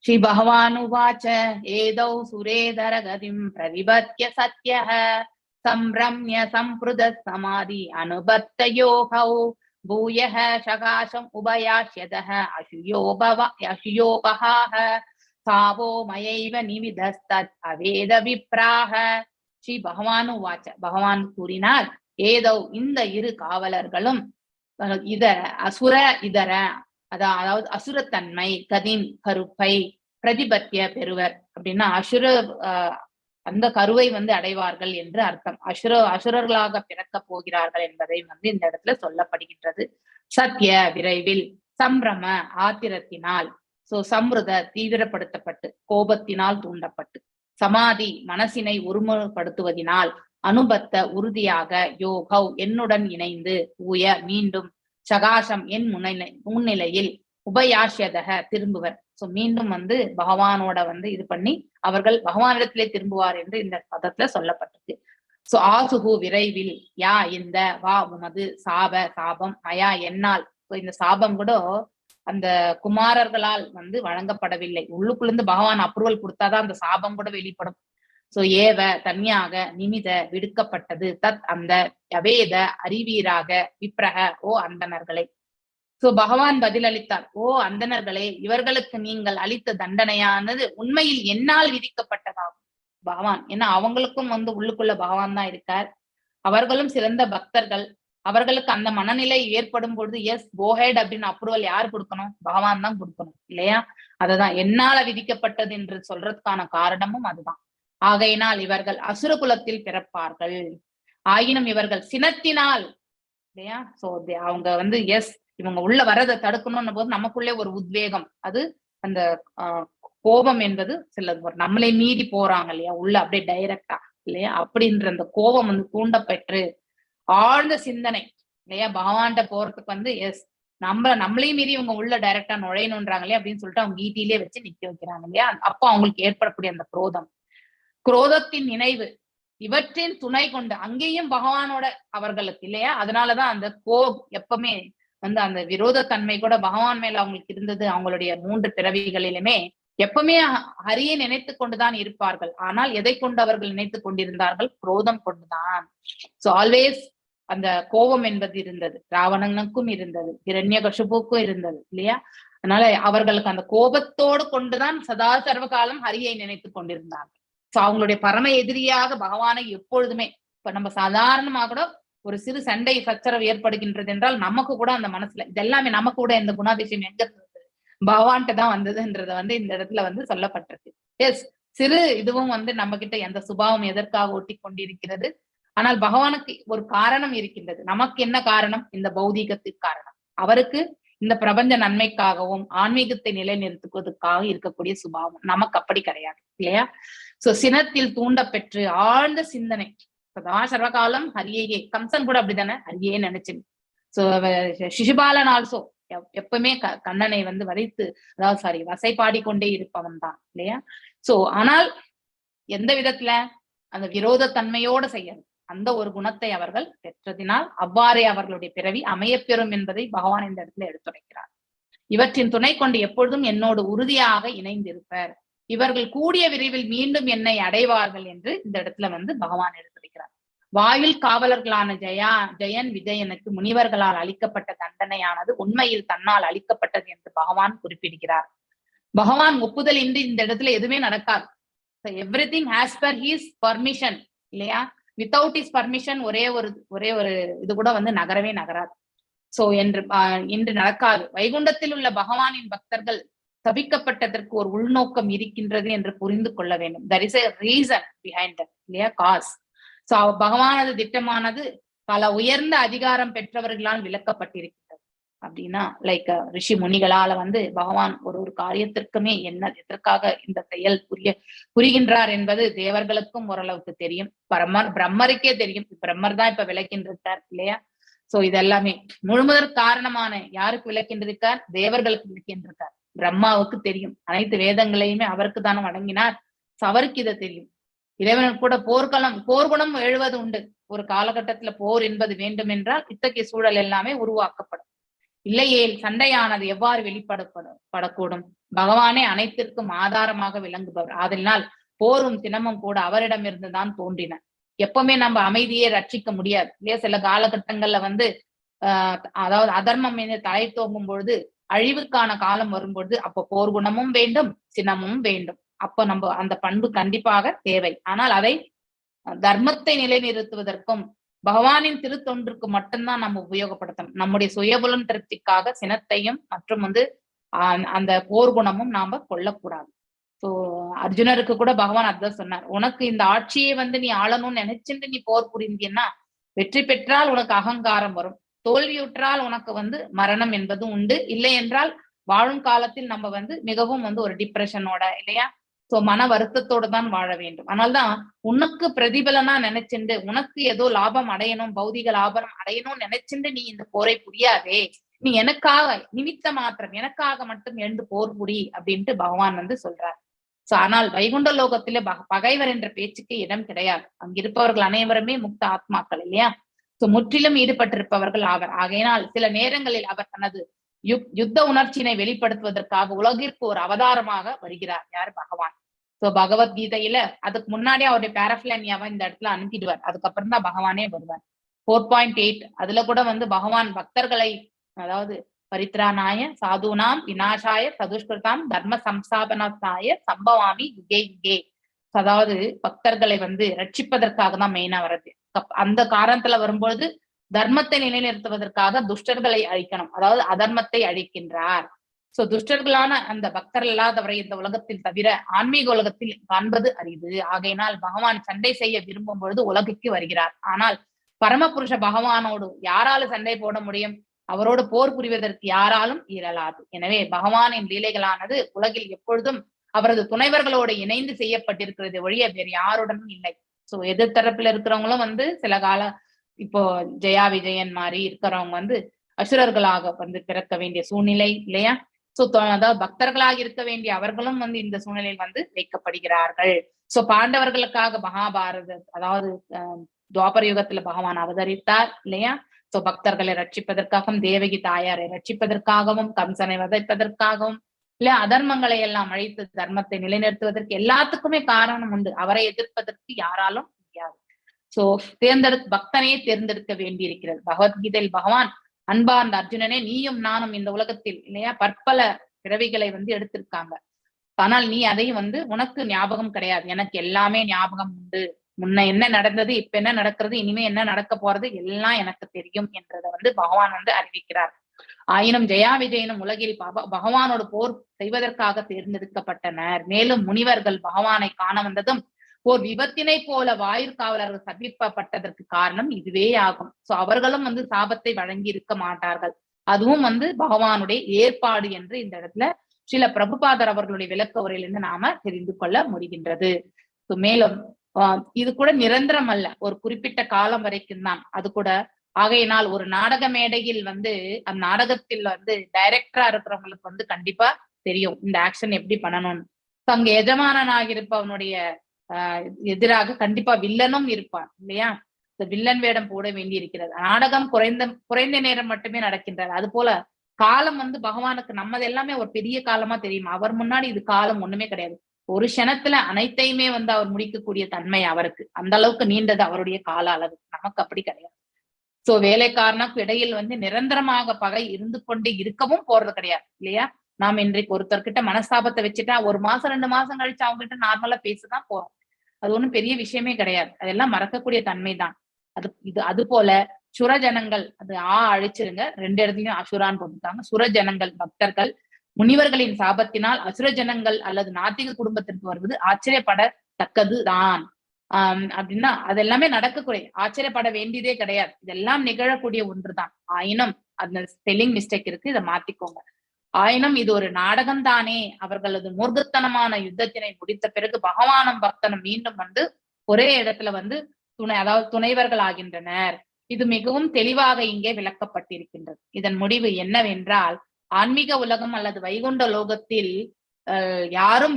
ஸ்ரீ பகவானுவாச்ச ஏதௌ சுரேதர கதிம் பிரதிபத்ய சத்யஹ சம்ரம்ய சம்பிருத சமாதி அனுபத்த யோகௌ பூயஹ சகாசம் உபயாஷ்யதஹ அசுயோபஹாஹ சாவோ மயைவ நிவிதஸ்தத் அவேத விப்ராஹ. ஸ்ரீ பகவான் உவாச்ச, பகவான் கூறினார், ஏதோ இந்த இரு காவலர்களும் இதர அசுர இதர அதாவது அசுரத்தன்மை கதின் கருப்பை பிரதிபத்திய பெறுவர் அப்படின்னா அசுர அந்த கருவை வந்து அடைவார்கள் என்று அர்த்தம். அசுரர்களாக பிறக்க போகிறார்கள் என்பதை வந்து இந்த இடத்துல சொல்லப்படுகின்றது. சத்ய விரைவில், சம்பிரம ஆத்திரத்தினால், சம்ருத தீவிரப்படுத்தப்பட்டு கோபத்தினால் தூண்டப்பட்டு, சமாதி மனசினை ஒருமுகப்படுத்துவதினால், அனுபத்த உறுதியாக, யோகவ் என்னுடன் இணைந்து, ஊய மீண்டும், சகாசம் என் முன்னிலையில், உபயாஷ்யதக திரும்புவர். மீண்டும் வந்து பகவானோட வந்து இது பண்ணி அவர்கள் பகவானிடத்திலே திரும்புவார் என்று இந்த பதத்துல சொல்லப்பட்டிருக்கு. ஆசுகு விரைவில், யா இந்த, வா உமது, சாப சாபம், மயா என்னால். இந்த சாபம் கூட அந்த குமாரர்களால் வந்து வழங்கப்படவில்லை. உள்ளுக்குள்ளிருந்து பகவான் அப்ரூவல் கொடுத்தாதான் அந்த சாபம் கூட வெளிப்படும். ஏவ தனியாக நிமித விடுக்கப்பட்டது, தத் அந்த, அவேத அறிவீராக, விப்ரக ஓ அந்தணர்களே. பகவான் பதிலளித்தார், ஓ அந்தணர்களே, இவர்களுக்கு நீங்கள் அளித்த தண்டனையானது உண்மையில் என்னால் விதிக்கப்பட்டதாகும். பகவான், ஏன்னா அவங்களுக்கும் வந்து உள்ளுக்குள்ள பகவான் தான் இருக்கார். அவர்களும் சிறந்த பக்தர்கள். அவர்களுக்கு அந்த மனநிலை ஏற்படும் பொழுது எஸ் கோஹெட் அப்படின்னு அப்ரூவல் யார் கொடுக்கணும்? பகவான் தான் கொடுக்கணும் இல்லையா? அதுதான் என்னால விதிக்கப்பட்டது என்று சொல்றதுக்கான காரணமும் அதுதான். ஆகையினால் இவர்கள் அசுர குலத்தில் பிறப்பார்கள். ஆயினும் இவர்கள் சினத்தினால் இல்லையா, அவங்க வந்து எஸ் இவங்க உள்ள வரதை தடுக்கணும்னு போது நமக்குள்ளே ஒரு உத்வேகம், அது அந்த கோபம் என்பது சில நம்மளை மீறி போறாங்க இல்லையா, உள்ள அப்படியே டைரக்டா இல்லையா, அப்படின்ற அந்த கோபம் வந்து தூண்டப்பெற்று ஆழ்ந்த சிந்தனை இல்லையா, பகவான்கிட்ட போறதுக்கு வந்து எஸ் நம்மளையும் மீறி இவங்க உள்ள டைரக்டா நுழையணுன்றாங்களே அப்படின்னு சொல்லிட்டு அவங்க ஈட்டிலே வச்சு நிக்க வைக்கிறாங்க இல்லையா. அப்போ அவங்களுக்கு ஏற்படக்கூடிய அந்த குரோதத்தின் நினைவு, இவற்றின் துணை கொண்டு அங்கேயும் பகவானோட அவர்களுக்கு இல்லையா, அதனாலதான் அந்த எப்பவுமே வந்து அந்த விரோதத்தன்மை கூட பகவான் மேல அவங்களுக்கு இருந்தது. அவங்களுடைய 3 பிறவிகளிலுமே எப்பவுமே ஹரியை நினைத்து கொண்டுதான் இருப்பார்கள். ஆனால் எதை கொண்டு அவர்கள் நினைத்து கொண்டிருந்தார்கள்? குரோதம் கொண்டுதான். ஆல்வேஸ் அந்த கோபம் என்பது இருந்தது. ராவணனுக்கும் இருந்தது, ஹிரண்யகசிபுவுக்கும் இருந்தது இல்லையா. அதனால அவர்களுக்கு அந்த கோபத்தோடு கொண்டுதான் சதா சர்வகாலம் ஹரியை நினைத்து கொண்டிருந்தார்கள். அவங்களுடைய பரம எதிரியாக பகவானை எப்பொழுதுமே, இப்ப நம்ம சாதாரணமாக கூட ஒரு சிறு சண்டை சச்சரவு ஏற்படுகின்றது என்றால் நமக்கு கூட அந்த மனசுல இதெல்லாமே நமக்கு கூட இந்த குணாதிசயம் எங்க இருந்தது? பகவான்கிட்ட தான் வந்ததுன்றத வந்து இந்த இடத்துல வந்து சொல்லப்பட்டிருக்கு. எஸ், சிறு இதுவும் வந்து நம்ம கிட்ட எந்த சுபாவம் எதற்காக ஒட்டி கொண்டிருக்கிறது? ஆனால் பகவானுக்கு ஒரு காரணம் இருக்கின்றது. நமக்கு என்ன காரணம்? இந்த பௌதீகத்துக்கு காரணம். அவருக்கு இந்த பிரபஞ்ச நன்மைக்காகவும் ஆன்மீகத்தை நிலைநிறுத்துவதற்காக இருக்கக்கூடிய சுபாவம். நமக்கு அப்படி கிடையாது இல்லையா. சினத்தில் தூண்ட பெற்று ஆழ்ந்த சிந்தனை, சதா சர்வகாலம் ஹரியையே. கம்சன் கூட அப்படித்தானே ஹரியே நினைச்சு. சிசுபாலன் ஆல்சோ எப்பவுமே கண்ணனை வந்து வசைப்பாடி கொண்டே இருப்பவன் தான் இல்லையா. ஆனால் எந்த விதத்துல? அந்த விரோத தன்மையோட செய்யறது, அந்த ஒரு குணத்தை அவர்கள் பெற்றதினால் அவ்வாறே அவர்களுடைய பிறவி அமையப்பெறும் என்பதை பகவான் இந்த இடத்துல எடுத்துரைக்கிறார். இவற்றின் துணை கொண்டு எப்பொழுதும் என்னோடு உறுதியாக இணைந்திருப்பர். இவர்கள் கூடிய விரைவில் மீண்டும் என்னை அடைவார்கள் என்று இந்த இடத்துல வந்து பகவான் எடுத்துரைக்கிறார். வாயில் காவலர்களான ஜெயன் விஜயனுக்கு முனிவர்களால் அளிக்கப்பட்ட தண்டனையானது உண்மையில் தன்னால் அளிக்கப்பட்டது என்று பகவான் குறிப்பிடுகிறார். பகவான் ஒப்புதல் இன்றி இந்த இடத்துல எதுவுமே நடக்காது. Everything has per his permission இல்லையா. வித்தவுட் ஹிஸ் பர்மிஷன் ஒரே ஒரு இது கூட வந்து நகரவே நகராது. என்று நடக்காது. வைகுண்டத்தில் உள்ள பகவானின் பக்தர்கள் தபிக்கப்பட்டதற்கு ஒரு உள்நோக்கம் இருக்கின்றது என்று புரிந்து கொள்ள வேண்டும். there is a reason behind that இல்லையா, காஸ். பகவானது திட்டமானது பல உயர்ந்த அதிகாரம் பெற்றவர்களால் விளக்கப்பட்டிருக்கிறது. அப்படின்னா லைக் ரிஷி முனிகளால வந்து பகவான் ஒரு காரியத்திற்குமே எதற்காக இந்த செயல் புரிகின்றார் என்பது தேவர்களுக்கும் ஓரளவுக்கு தெரியும். பிரம்மருக்கே தெரியும். பிரம்மர் தான் இப்ப விளக்கின்றிருக்கார் இல்லையா. இதெல்லாமே முழுமுதற் காரணமான யாருக்கு விளக்கின்றிருக்கார்? தேவர்களுக்கு விளக்கின்றிருக்கார். பிரம்மாவுக்கு தெரியும். அனைத்து வேதங்களையுமே அவருக்கு தானே வழங்கினார். அவருக்கு இதை தெரியும். இறைவனுக்கு கூட போர்க்குணம் எழுவது உண்டு. ஒரு காலகட்டத்துல போர் என்பது வேண்டும் என்றால் இத்தகைய சூழல் எல்லாமே உருவாக்கப்படும். இல்லையே சண்டையானது எவ்வாறு வெளிப்படக்கூடும்? பகவானே அனைத்திற்கும் ஆதாரமாக விளங்குபவர். அதனால் போரும் சினமும் கூட அவரிடமிருந்துதான் தோன்றின. எப்பவுமே நம்ம அமைதியை ரட்சிக்க முடியாது இல்லையா. சில காலகட்டங்கள்ல வந்து அதாவது அதர்மம் மீது தலை தோங்கும் பொழுது, அழிவுக்கான காலம் வரும்பொழுது அப்போ போர் குணமும் வேண்டும், சினமும் வேண்டும். அப்போ நம்ம அந்த பண்பு கண்டிப்பாக தேவை. ஆனால் அதை தர்மத்தை நிலைநிறுத்துவதற்கும் பகவானின் திருத்தொன்றுக்கு மட்டும்தான் நம்ம உபயோகப்படுத்தணும். நம்முடைய சுயபுலன் திருப்திக்காக சினத்தையும் மற்றும் அந்த போர் குணமும் நாம கொள்ளக்கூடாது. சோ அர்ஜுனருக்கு கூட பகவான் அதான் சொன்னார், உனக்கு இந்த ஆட்சியை நீ ஆளணும்னு நினைச்சுட்டு நீ போர் புரிந்தீன்னா வெற்றி பெற்றால் உனக்கு அகங்காரம் வரும், தோல்வியுற்றால் உனக்கு மரணம் என்பது உண்டு, இல்லை என்றால் வாழும் காலத்தில் நம்ம மிகவும் ஒரு டிப்ரெஷனோட இல்லையா, சோ மன வருத்தத்தோடு தான் வாழ வேண்டும். அதனால்தான் உனக்கு பிரதிபலனா நினைச்சுண்டு உனக்கு ஏதோ லாபம் அடையணும், பௌதிக லாபம் அடையணும்னு நினைச்சுண்டு நீ இந்த போரை புரியாதே, நீ எனக்காக நிமித்த மாத்திரம் எனக்காக மட்டும் எழுந்து போர் புரி அப்படின்ட்டு பகவான் சொல்றார். சோ ஆனால் வைகுண்ட லோகத்திலே பகைவர் என்ற பேச்சுக்கு இடம் கிடையாது. அங்கிருப்பவர்கள் அனைவருமே முக்த ஆத்மாக்கள் இல்லையா. சோ முற்றிலும் ஈடுபட்டிருப்பவர்கள் ஆவர். ஆகையினால் சில நேரங்களில் அவர் தனது யுத்த உணர்ச்சியினை வெளிப்படுத்துவதற்காக உலகிற்கு ஒரு அவதாரமாக வருகிறார். யார்? பகவான். சோ பகவத்கீதையில அதுக்கு முன்னாடியே அவருடைய பேரஃபிலானியாவை இந்த இடத்துல அனுப்பிடுவார். அதுக்கப்புறம் தான் பகவானே வருவார். 4.8 அதுல கூட பகவான் பக்தர்களை, அதாவது பரித்ராணாய சாதுனாம் விநாசாய சதுஷ்கிருதாம் தர்ம சம்ஸ்தாபனாய சம்பவாமி யுகே யுகே, அதாவது பக்தர்களை ரட்சிப்பதற்காக தான் மெயினா வர்றது. அந்த காரணத்துல வரும்பொழுது தர்மத்தை நிலைநிறுத்துவதற்காக துஷ்டர்களை அழிக்கணும், அதாவது அதர்மத்தை அழிக்கின்றார். சோ துஷ்டர்களான அந்த பக்தர் இல்லாதவரை இந்த உலகத்தில் தவிர ஆன்மீக உலகத்தில் காண்பது அரிது. ஆகையினால் பகவான் சண்டை செய்ய விரும்பும் பொழுது உலகுக்கு வருகிறார். ஆனால் பரமபுருஷ பகவானோடு யாரால சண்டை போட முடியும்? அவரோடு போர் புரிவதற்கு யாராலும் இயலாது. எனவே பகவானின் லீலைகளானது உலகில் எப்பொழுதும் அவரது துணைவர்களோடு இணைந்து செய்யப்பட்டிருக்கிறது ஒழிய வேறு யாருடனும் இல்லை. சோ எதிர்த்தரப்புல இருக்கிறவங்களும் சில கால இப்போ ஜெயா விஜயன் மாதிரி இருக்கிறவங்க அசுரர்களாக பிறக்க வேண்டிய சூழ்நிலை இல்லையா. சோ அதாவது பக்தர்களாக இருக்க வேண்டிய அவர்களும் இந்த சூழ்நிலையில் வைக்கப்படுகிறார்கள். சோ பாண்டவர்களுக்காக மகாபாரத, அதாவது துவாபர யுகத்துல பகவான் அவதரித்தார் இல்லையா. சோ பக்தர்களை ரட்சிப்பதற்காகவும், தேவகி தாயாரை ரட்சிப்பதற்காகவும், கம்சனை வதைப்பதற்காகவும், இல்ல அதர்மங்களை எல்லாம் அழித்து தர்மத்தை நிலைநிறுத்துவதற்கு எல்லாத்துக்குமே காரணம் உண்டு. அவரை எதிர்ப்பதற்கு யாராலும் முடியாது. சோ பக்தனையே தேர்ந்தெடுக்க வேண்டி இருக்கிறது. பகவத்கீதையில் பகவான் அன்பார்ந்த அர்ஜுனனே, நீயும் நானும் இந்த உலகத்தில் இல்லையா பற்பல பிறவிகளை எடுத்திருக்காங்க. ஆனால் நீ அதையும் உனக்கு ஞாபகம் கிடையாது, எனக்கு எல்லாமே ஞாபகம் உண்டு. முன்ன என்ன நடந்தது, இப்ப என்ன நடக்கிறது, இனிமே என்ன நடக்க போறது எல்லாம் எனக்கு தெரியும் என்றதை பகவான் அறிவிக்கிறார். ஆயினும் ஜெயா விஜயனும் உலகில் பகவானோடு போர் செய்வதற்காக தேர்ந்தெடுக்கப்பட்டனர். மேலும் முனிவர்கள் பகவானை காண வந்ததும் ஒரு விபத்தினை போல வாயிற்காவலர்கள் சபிக்கப்பட்டதற்கு காரணம் இதுவே ஆகும். சோ அவர்களும் சாபத்தை வழங்கி இருக்க மாட்டார்கள். அதுவும் பகவானுடைய ஏற்பாடு என்று இந்த இடத்துல சில பிரபுபாதர் அவர்களுடைய விளக்க உரையிலிருந்து நாம தெரிந்து கொள்ள முடிகின்றது. மேலும் இது கூட நிரந்தரம் அல்ல, ஒரு குறிப்பிட்ட காலம் வரைக்கும் தான் அது கூட. ஆகையினால் ஒரு நாடக மேடையில் அந்த நாடகத்தில் டைரக்டரா இருக்கிறவங்களுக்கு கண்டிப்பா தெரியும் இந்த ஆக்ஷன் எப்படி பண்ணணும்னு. அங்க எஜமானனாக இருப்பவனுடைய எதிராக கண்டிப்பா வில்லனும் இருப்பான் இல்லையா. இந்த வில்லன் வேடம் போட வேண்டி இருக்கிறது. நாடகம் குறைந்த நேரம் மட்டுமே நடக்கின்றது. அது போல காலம் பகவானுக்கு நம்மது எல்லாமே ஒரு பெரிய காலமா தெரியும். அவர் முன்னாடி இது காலம் ஒண்ணுமே கிடையாது. ஒரு க்ஷணத்துல அனைத்தையுமே அவர் முடிக்கக்கூடிய தன்மை அவருக்கு. அந்த அளவுக்கு நீண்டது அவருடைய கால அளவு. நமக்கு அப்படி கிடையாது. சோ வேலைக்காரனுக்கு இடையில் நிரந்தரமாக பகை இருந்து கொண்டு இருக்கவும் போறது கிடையாது இல்லையா. நாம் இன்றைக்கு ஒருத்தர்கிட்ட மனஸ்தாபத்தை வச்சுட்டா 1 மாசம் 2 மாசம் கழிச்சு அவங்க கிட்ட நார்மலா பேசதான் போறோம். அது ஒண்ணும் பெரிய விஷயமே கிடையாது. அதெல்லாம் மறக்கக்கூடிய தன்மை தான். அது போல சுரஜனங்கள், அது அழிச்சிருங்க, 2 இடத்துலயும் அசுரான்னு போட்டுருக்காங்க. சுரஜனங்கள் பக்தர்கள் முனிவர்களின் சாபத்தினால் அசுர ஜனங்கள் அல்லது நாத்திக குடும்பத்திற்கு வருவது ஆச்சரியப்படத்தக்கது தான். அப்படின்னா அதெல்லாமே நடக்கக்கூடிய, ஆச்சரியப்பட வேண்டியதே கிடையாது. இதெல்லாம் நிகழக்கூடிய ஒன்றுதான். ஆயினும் அந்த ஸ்பெல்லிங் மிஸ்டேக் இருக்கு, இதை மாத்திக்கோங்க. ஆயினும் இது ஒரு நாடகம் தானே. அவர்களது மூர்க்கத்தனமான யுத்தத்தினை முடித்த பிறகு பகவானும் பக்தனும் மீண்டும் ஒரே இடத்துல அதாவது துணைவர்கள் ஆகின்றனர். இது மிகவும் தெளிவாக இங்கே விளக்கப்பட்டிருக்கின்றது. இதன் முடிவு என்னவென்றால், ஆன்மீக உலகம் அல்லது வைகுண்ட லோகத்தில் யாரும்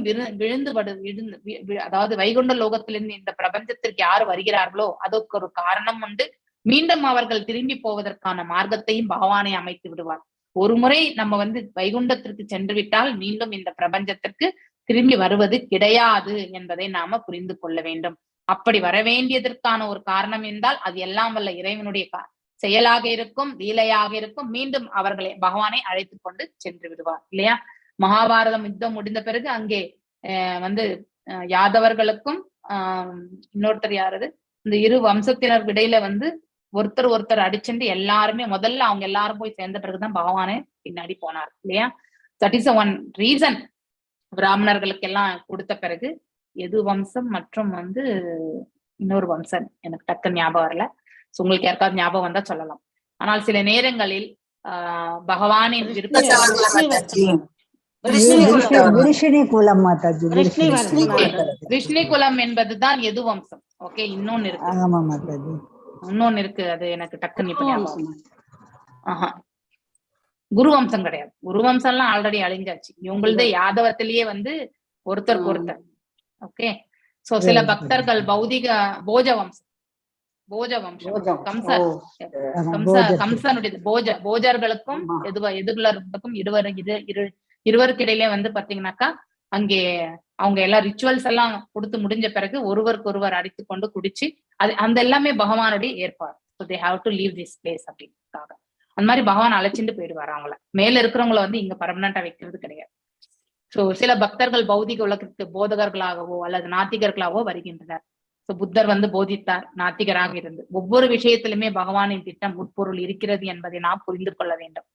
அதாவது வைகுண்ட லோகத்திலிருந்து இந்த பிரபஞ்சத்திற்கு யார் வருகிறார்களோ அதற்கு ஒரு காரணம் உண்டு. மீண்டும் அவர்கள் திரும்பி போவதற்கான மார்க்கத்தையும் பகவானை அமைத்து விடுவார். ஒரு முறை நம்ம வைகுண்டத்திற்கு சென்று விட்டால் மீண்டும் இந்த பிரபஞ்சத்திற்கு திரும்பி வருவது கிடையாது என்பதை நாம புரிந்து கொள்ள வேண்டும். அப்படி வர வேண்டியதற்கான ஒரு காரணம் என்றால் அது எல்லாம் வல்ல இறைவனுடைய செயலாக இருக்கும், லீலையாக இருக்கும், மீண்டும் அவர்களை பகவானை அழைத்து கொண்டு சென்று விடுவார் இல்லையா. மகாபாரதம் யுத்தம் முடிந்த பிறகு அங்கே வந்து யாதவர்களுக்கும் இன்னொருத்தர் யாரது இந்த இரு வம்சத்தினர் இடையில வந்து ஒருத்தர் அடிச்சுட்டு எல்லாருமே முதல்ல அவங்க எல்லாரும் போய் சேர்ந்த பிறகுதான் பகவானே பின்னாடி போனார் இல்லையா. That is one reason. பிராமணர்களுக்கு எல்லாம் கொடுத்த பிறகு எது வம்சம் மற்றும் வந்து இன்னொரு வம்சம் எனக்கு டக்கு ஞாபகம் வரல. உங்களுக்கு யாருக்காவது ஞாபகம் வந்தா சொல்லலாம். ஆனால் சில நேரங்களில் பகவானின் விஷ்ணு குலம் என்பதுதான் எது வம்சம். ஓகே, இன்னொன்னு இருக்கு, அது எனக்கு டக்குன்னு இப்ப ஞாபகம். குரு வம்சம் கிடையாது. குரு வம்சம் எல்லாம் ஆல்ரெடி அழிஞ்சாச்சு. இவங்களது யாதவத்திலேயே வந்து ஒருத்தருக்கு ஒருத்தர். ஓகே, சோ சில பக்தர்கள் பௌதிக போஜ வம்சம் கம்சனுடைய போஜர்களுக்கும் எதிர்க்கும் இருவருக்கு இடையிலே வந்து பாத்தீங்கன்னாக்கா அங்கே அவங்க எல்லாம் ரிச்சுவல்ஸ் எல்லாம் கொடுத்து முடிஞ்ச பிறகு ஒருவருக்கு ஒருவர் அடித்து கொண்டு குடிச்சு அந்த எல்லாமே பகவானுடைய ஏற்பாடு. they have to leave this place அப்படிங்கிறதுக்காக அந்த மாதிரி பகவான் அழைச்சிட்டு போயிடுவாரு. அவங்கள மேல இருக்கிறவங்கள வந்து இங்க பர்மனண்டா வைக்கிறது கிடையாது. சோ சில பக்தர்கள் பௌதிக உலகத்துக்கு போதகர்களாகவோ அல்லது நாத்திகர்களாகவோ வருகின்றனர். சோ புத்தர் வந்து போதித்தார், நாத்திகராக இருந்து. ஒவ்வொரு விஷயத்திலுமே பகவானின் திட்டம் உட்பொருள் இருக்கிறது என்பதை நாம் புரிந்து கொள்ள வேண்டும்.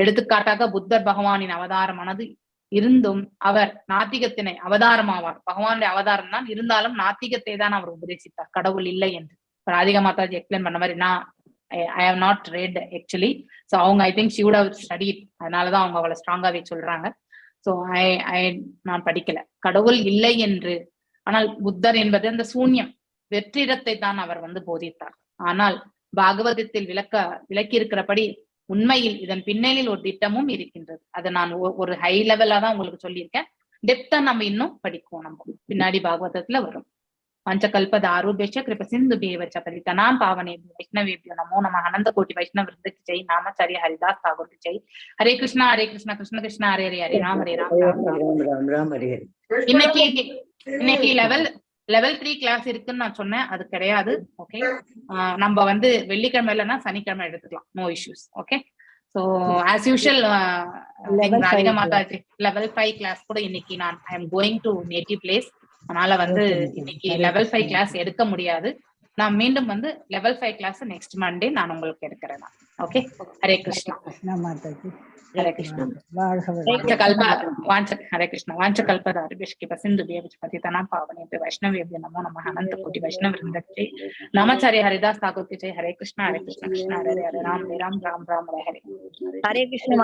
எடுத்துக்காட்டாக புத்தர் பகவானின் அவதாரமானது இருந்தும் அவர் நாத்திகத்தினை அவதாரமாவார். பகவானுடைய அவதாரம் தான் இருந்தாலும் நாத்திகத்தை தான் அவர் உபதேசித்தார், கடவுள் இல்லை என்று. ராதிகா மாதாஜி எக்ஸ்பிளைன் பண்ண மாதிரி I have not read actually. So அவங்க I think she would have studied. அதனாலதான் அவங்க அவளை ஸ்ட்ராங்காவே சொல்றாங்க. சோ நான் படிக்கல, கடவுள் இல்லை என்று. ஆனால் புத்தர் என்பது அந்த சூன்யம் வெற்றிடத்தை தான் அவர் வந்து போதித்தார். ஆனால் பாகவதத்தில் விளக்கி இருக்கிறபடி உண்மையில் இதன் பின்னணியில் ஒரு திட்டமும் இருக்கின்றது. அதை நான் ஒரு ஹை லெவலா தான் உங்களுக்கு சொல்லியிருக்கேன். டெப்தா நம்ம இன்னும் படிக்குவோம், நம்ம பின்னாடி பாகவதத்துல வரும். பஞ்சகல்பதாருபேஷ கிருப சிந்துபேவச்ச பரிதனாம் பாவனே வைஷ்ணவேபியோ நமோ நமः. அனந்த கோட்டி வைஷ்ணவ விருந்துக்கு ஜெய். நாமச்சாரிய ஹரிதாஸ் தாகூருக்கு ஜெய். ஹரே கிருஷ்ணா கிருஷ்ண கிருஷ்ணா ஹரே ஹரே, ஹரே ராம் ராம் ஹரே ஹரே. இன்னைக்கு லெவல் 3 கிளாஸ் இருக்குன்னு நான் சொன்னேன், அது கிடையாது. ஓகே, நம்ம வந்து வெள்ளிக்கிழமை இல்லைன்னா சனிக்கிழமை எடுத்துக்கலாம், no issues. Okay, so as usual Radhika Mataji level 5 class கூட இன்னைக்கு நான் I am going to native place. அதனால வந்து இன்னைக்கு லெவல் 5 கிளாஸ் எடுக்க முடியாது. நான் மீண்டும் வந்து லெவல் 5 கிளாஸ் நெக்ஸ்ட் மண்டே நான் உங்களுக்கு எடுக்கிறேன். ஓகே, ஹரே கிருஷ்ணா. ஹரே கிருஷ்ணா. ஹரே கிருஷ்ணா. வாஞ்ச கல்பதாருபேஷ சிந்து பதிதனாம் பாவனே வைஷ்ணவேபியோ நமோ நமः. அனந்த கோட்டி வைஷ்ணவ விருந்துக்கு ஜெய். நாமச்சாரிய ஹரிதாஸ் தாகூருக்கு ஜெய். ஹரே கிருஷ்ணா கிருஷ்ண ஹரே ஹரே, ஹரே ராம் ராம் ராம் ஹரே ஹரே. ஹரே கிருஷ்ணா.